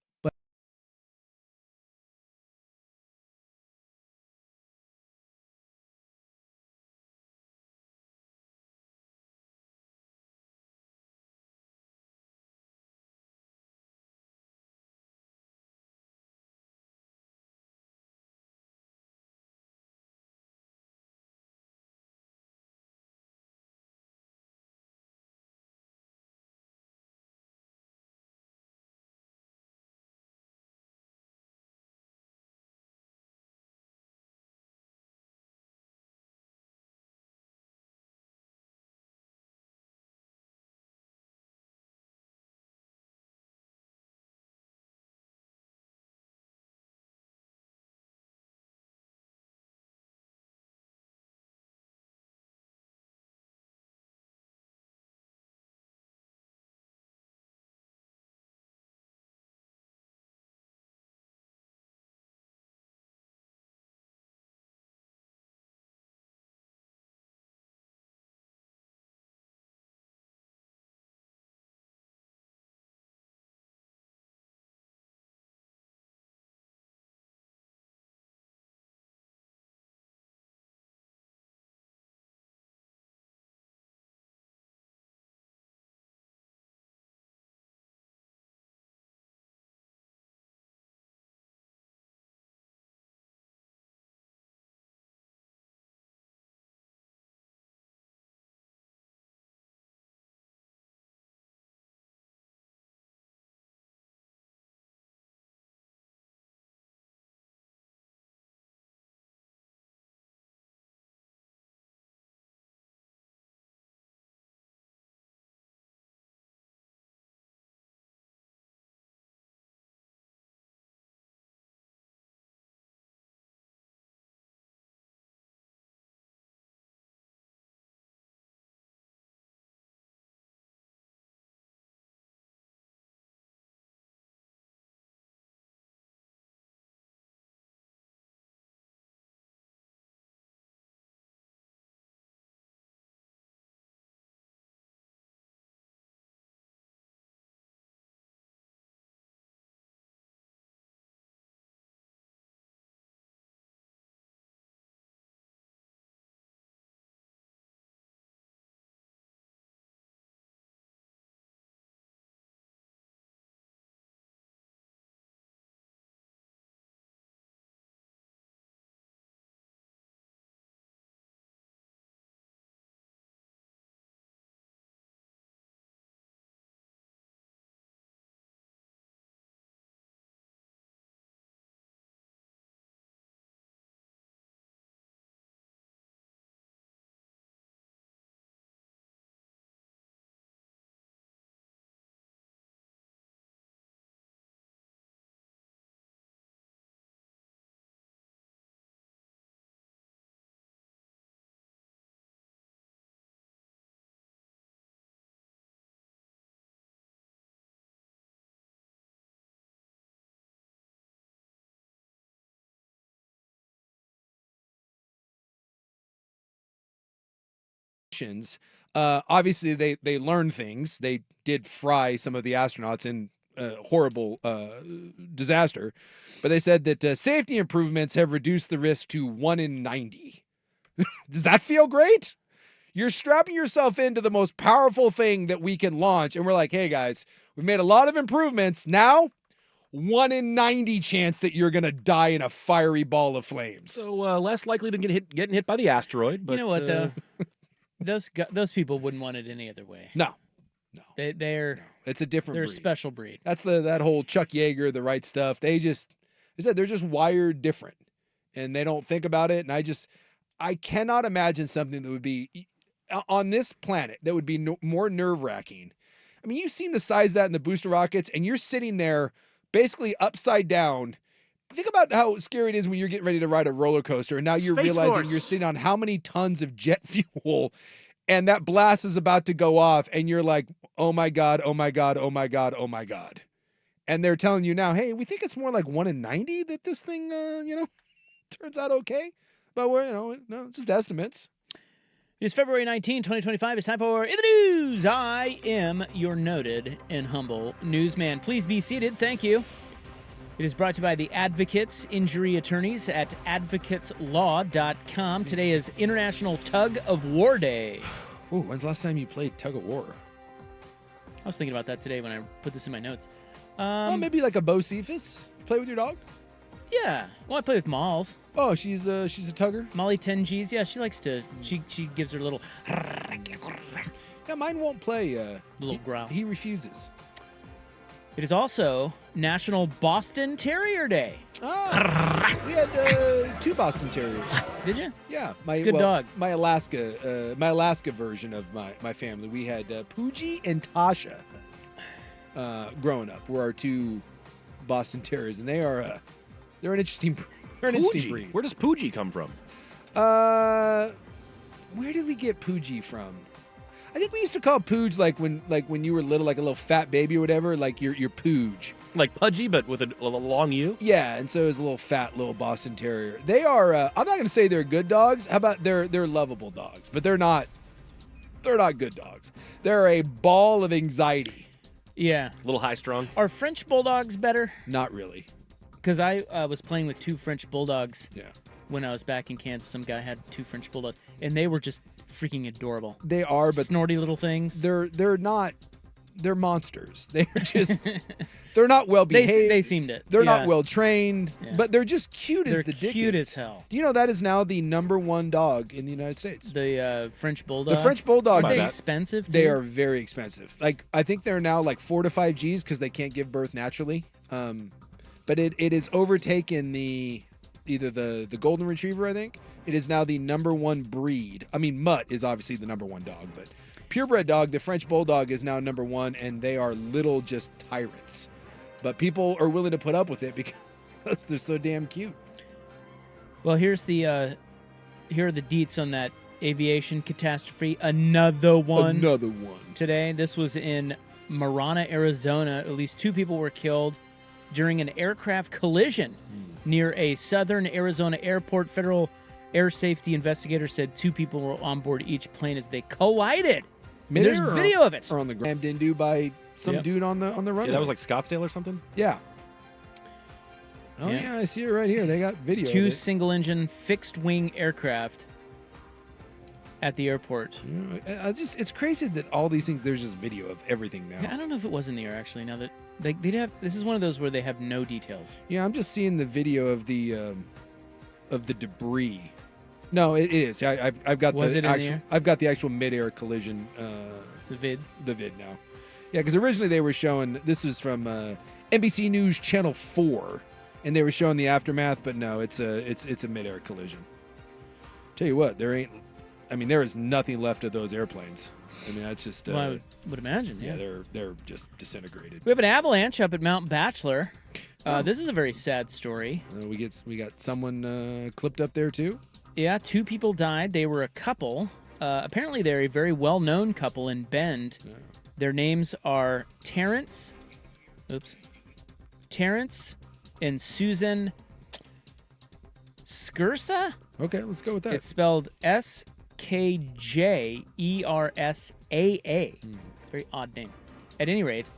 missions. Obviously, they learned things. They did fry some of the astronauts in horrible disaster, but they said that safety improvements have reduced the risk to 1 in 90. Does that feel great? You're strapping yourself into the most powerful thing that we can launch, and we're like, hey guys, we've made a lot of improvements. Now, 1 in 90 chance that you're gonna die in a fiery ball of flames. So less likely than getting hit by the asteroid. But you know what though? Those people wouldn't want it any other way. No. It's a different They're breed. a special breed. That's that whole Chuck Yeager, the right stuff. They said they're just wired different, and they don't think about it. And I cannot imagine something that would be on this planet that would be more nerve-wracking. I mean, you've seen the size of that in the booster rockets, and you're sitting there basically upside down. Think about how scary it is when you're getting ready to ride a roller coaster, and now you're Space realizing Force. you're sitting on how many tons of jet fuel, and that blast is about to go off, and you're like, oh my God, oh my God, oh my God, oh my God. And they're telling you now, hey, we think it's more like 1 in 90 that this thing, turns out okay. But we're, no, just estimates. It's February 19, 2025. It's time for In the News. I am your noted and humble newsman. Please be seated. Thank you. It is brought to you by the Advocates Injury Attorneys at advocateslaw.com. Today is International Tug of War Day. Ooh, when's the last time you played Tug of War? I was thinking about that today when I put this in my notes. Maybe like a Bo Cephas? Play with your dog? Yeah. Well, I play with Malls. Oh, she's a tugger? Molly 10 G's. Yeah, she likes to. She gives her little. Yeah, mine won't play. Little growl. He refuses. It is also National Boston Terrier Day. Ah, we had 2 Boston Terriers. Did you? Yeah, Good dog. My Alaska version of my family. We had Poogie and Tasha. Growing up, were our 2 Boston Terriers, and they're an interesting. They're an interesting breed. Where does Poogie come from? Where did we get Poogie from? I think we used to call Pooge like when you were little, like a little fat baby or whatever, like your Pooge. Like Pudgy, but with a long U? Yeah, and so it was a little fat little Boston Terrier. They are. I'm not going to say they're good dogs. How about they're lovable dogs? But they're not good dogs. They're a ball of anxiety. Yeah. A little high strung. Are French Bulldogs better? Not really. Because I was playing with 2 French Bulldogs. Yeah. When I was back in Kansas, some guy had 2 French Bulldogs, and they were just freaking adorable. They are, but snorty little things. They're not. They're monsters. They're just. They're not well behaved. They seemed it. They're not well trained, but they're just cute as the dickens. They're cute as hell. Do you know that is now the #1 dog in the United States? The French Bulldog. The French Bulldog. Are they expensive? They are very expensive. Like I think they're now like 4 to 5 G's because they can't give birth naturally. But it is overtaken either the Golden Retriever. I think it is now the #1 breed. I mean, Mutt is obviously the #1 dog, but purebred dog, the French Bulldog, is now #1, and they are little just tyrants. But people are willing to put up with it because they're so damn cute. Well, here are the deets on that aviation catastrophe. Another one today. This was in Marana, Arizona. At least 2 people were killed during an aircraft collision near a southern Arizona airport. Federal air safety investigators said 2 people were on board each plane as they collided. There's video of it. Or on the ground into by some dude on the runway. Yeah, that was like Scottsdale or something? Yeah. Oh, yeah, I see it right here. They got video. 2 single-engine fixed-wing aircraft at the airport. It's crazy that all these things, there's just video of everything now. Yeah, I don't know if it was in the air, actually, now that they'd have. This is one of those where they have no details. Yeah, I'm just seeing the video of the debris. No, it is. I've got I've got the actual mid-air collision. The vid now. Yeah, because originally they were showing, this was from NBC News Channel 4, and they were showing the aftermath, but no, it's a mid-air collision. Tell you what, there is nothing left of those airplanes. I mean, that's just. Well, I would imagine. Yeah, they're just disintegrated. We have an avalanche up at Mount Bachelor. This is a very sad story. We got someone clipped up there too. Yeah, 2 people died. They were a couple. Apparently, they're a very well-known couple in Bend. Yeah. Their names are Terrence and Susan Skirsa. Okay, let's go with that. It's spelled SKIRSA. RKJERSAA. Very odd name. At any rate,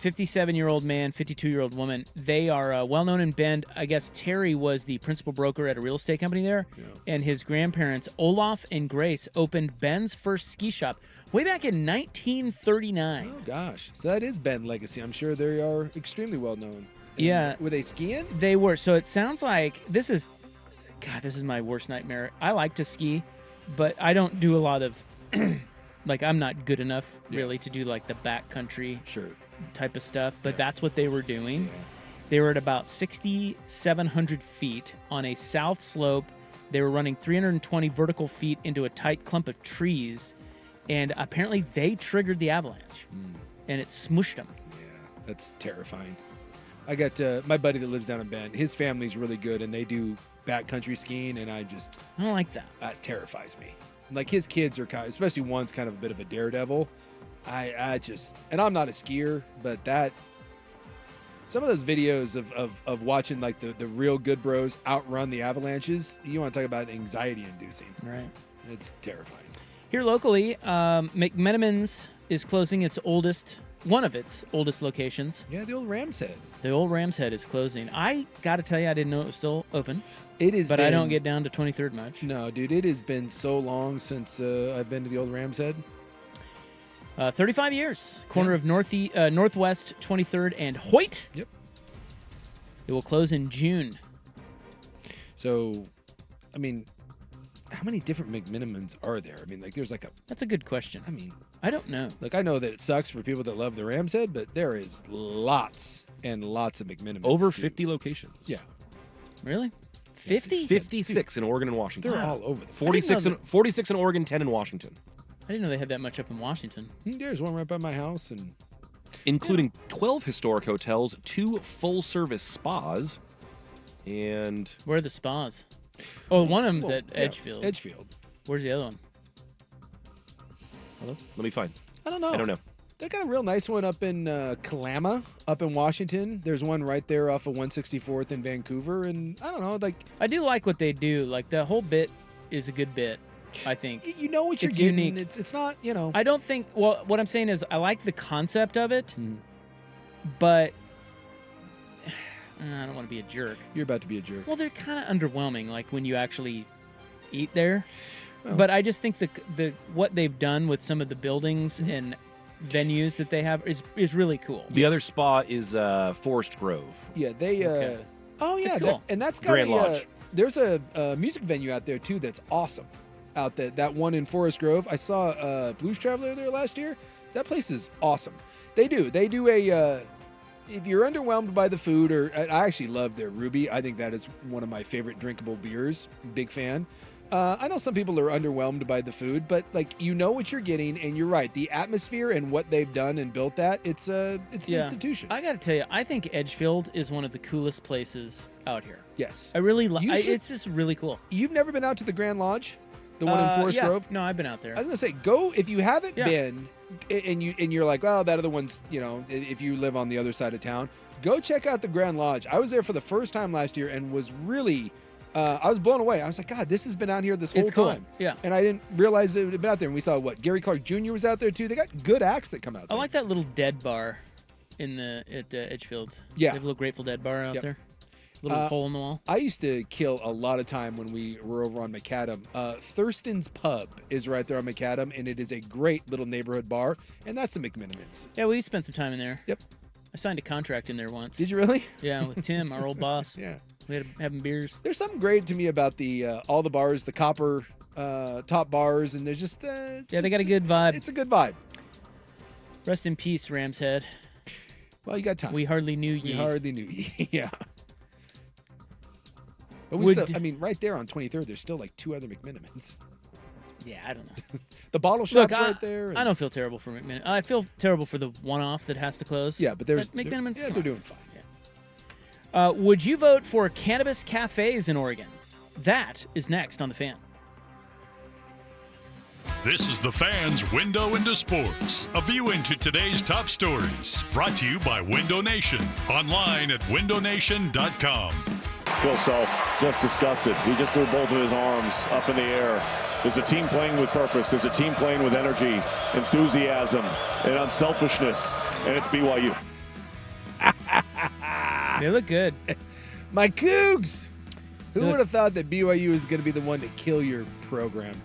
57-year-old man, 52-year-old woman. They are well known in Bend. I guess Terry was the principal broker at a real estate company there. Yeah. And his grandparents, Olaf and Grace, opened Bend's first ski shop way back in 1939. Oh, gosh. So that is Bend legacy. I'm sure they are extremely well known. And yeah. Were they skiing? They were. So it sounds like this is my worst nightmare. I like to ski, but I don't do a lot of, like, I'm not good enough really to do like the backcountry type of stuff, but that's what they were doing. Yeah. They were at about 6,700 feet on a south slope. They were running 320 vertical feet into a tight clump of trees, and apparently they triggered the avalanche, and it smushed them. Yeah, that's terrifying. I got my buddy that lives down in Bend. His family's really good, and they do backcountry skiing, and I don't like that. That terrifies me. Like, his kids are kind of, especially one's kind of a bit of a daredevil. I just, and I'm not a skier, but some of those videos of watching like the real good bros outrun the avalanches, you want to talk about anxiety inducing. Right. It's terrifying. Here locally, McMenamins is closing one of its oldest locations. Yeah, the old Ram's Head. The old Ram's Head is closing. I got to tell you, I didn't know it was still open. It is, but I don't get down to 23rd much. No, dude, it has been so long since I've been to the old Ram's Head. 35 years. Corner of Northwest 23rd and Hoyt. Yep. It will close in June. So, I mean, how many different McMenamins are there? I mean, like, there's like That's a good question. I mean, I don't know. Like, I know that it sucks for people that love the Ram's Head, but there is lots and lots of McMenamins. Over 50 locations. Yeah. Really? 50? 56 in Oregon and Washington. They're all over. 46 in Oregon, 10 in Washington. I didn't know they had that much up in Washington. There's one right by my house, and including 12 historic hotels, 2 full-service spas, and where are the spas? Oh, one of them's at Edgefield. Edgefield. Where's the other one? Hello? Let me find. I don't know. I don't know. They got a real nice one up in Kalama, up in Washington. There's one right there off of 164th in Vancouver, and I don't know, like, I do like what they do. Like, the whole bit is a good bit. I think you know what you're getting. Unique. It's not, you know. I don't think. Well, what I'm saying is, I like the concept of it, but I don't want to be a jerk. You're about to be a jerk. Well, they're kind of underwhelming, like when you actually eat there. Well, but I just think the what they've done with some of the buildings and venues that they have is really cool. The other spa is Forest Grove. Yeah, they. Okay. Oh yeah, cool. And that's got Grand Lodge. There's a music venue out there too that's awesome. Out there, that one in Forest Grove. I saw Blues Traveler there last year. That place is awesome. They do a. If you're underwhelmed by the food, or I actually love their Ruby. I think that is one of my favorite drinkable beers. Big fan. I know some people are underwhelmed by the food, but like, you know what you're getting, and you're right. The atmosphere and what they've done and built it's an institution. I got to tell you, I think Edgefield is one of the coolest places out here. Yes, I really like. It's just really cool. You've never been out to the Grand Lodge, the one in Forest Grove? No, I've been out there. I was gonna say, go if you haven't been, and you're like, well, that other one's, you know, if you live on the other side of town, go check out the Grand Lodge. I was there for the first time last year and was really. I was blown away. I was like, God, this has been out here this whole time. Yeah. And I didn't realize it had been out there. And we saw Gary Clark Jr. was out there too. They got good acts that come out there. I like that little Dead bar at Edgefield. Yeah. They have a little Grateful Dead bar out there. Little hole in the wall. I used to kill a lot of time when we were over on Macadam. Thurston's Pub is right there on Macadam, and it is a great little neighborhood bar. And that's the McMenamins. Yeah, we spent some time in there. Yep. I signed a contract in there once. Did you really? Yeah, with Tim, our old boss. Yeah. We had having beers. There's something great to me about the all the bars, the copper top bars, and there's just they got a good vibe. It's a good vibe. Rest in peace, Ram's Head. Well, you got time. We hardly knew ye. We hardly knew ye. Yeah. But we still, I mean, right there on 23rd, there's still like 2 other McMenamins. Yeah, I don't know. The bottle shop's right there. I don't feel terrible for McMenamin. I feel terrible for the one-off that has to close. Yeah, but there's McMenamin's. Yeah, they're doing fine. Would you vote for cannabis cafes in Oregon? That is next on The Fan. This is The Fan's Window into Sports, a view into today's top stories. Brought to you by Window Nation, online at windownation.com. Phil Self just disgusted. He just threw both of his arms up in the air. There's a team playing with purpose. There's a team playing with energy, enthusiasm, and unselfishness, and it's BYU. They look good. My Cougs! Who would have thought that BYU is going to be the one to kill your program?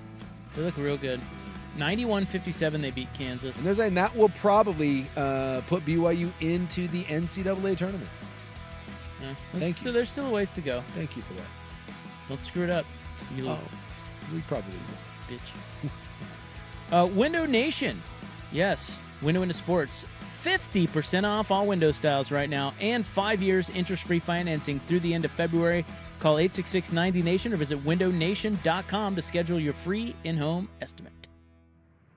They look real good. 91-57, they beat Kansas. And they're saying that will probably put BYU into the NCAA tournament. Yeah, Thank you. There's still a ways to go. Thank you for that. Don't screw it up. You little we probably will. bitch. Window Nation. Yes, window into sports. 50% off all window styles right now and 5 years interest-free financing through the end of February. Call 866-90-NATION or visit windownation.com to schedule your free in-home estimate.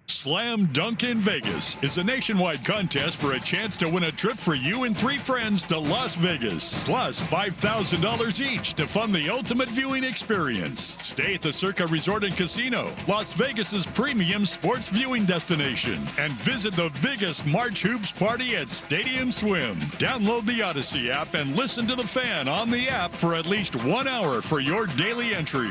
Slam Dunk in Vegas is a nationwide contest for a chance to win a trip for you and 3 friends to Las Vegas, plus $5,000 each to fund the ultimate viewing experience. Stay at the Circa Resort and Casino, Las Vegas's premium sports viewing destination, and visit the biggest March Hoops party at Stadium Swim. Download the Odyssey app and listen to the Fan on the app for at least 1 hour for your daily entry.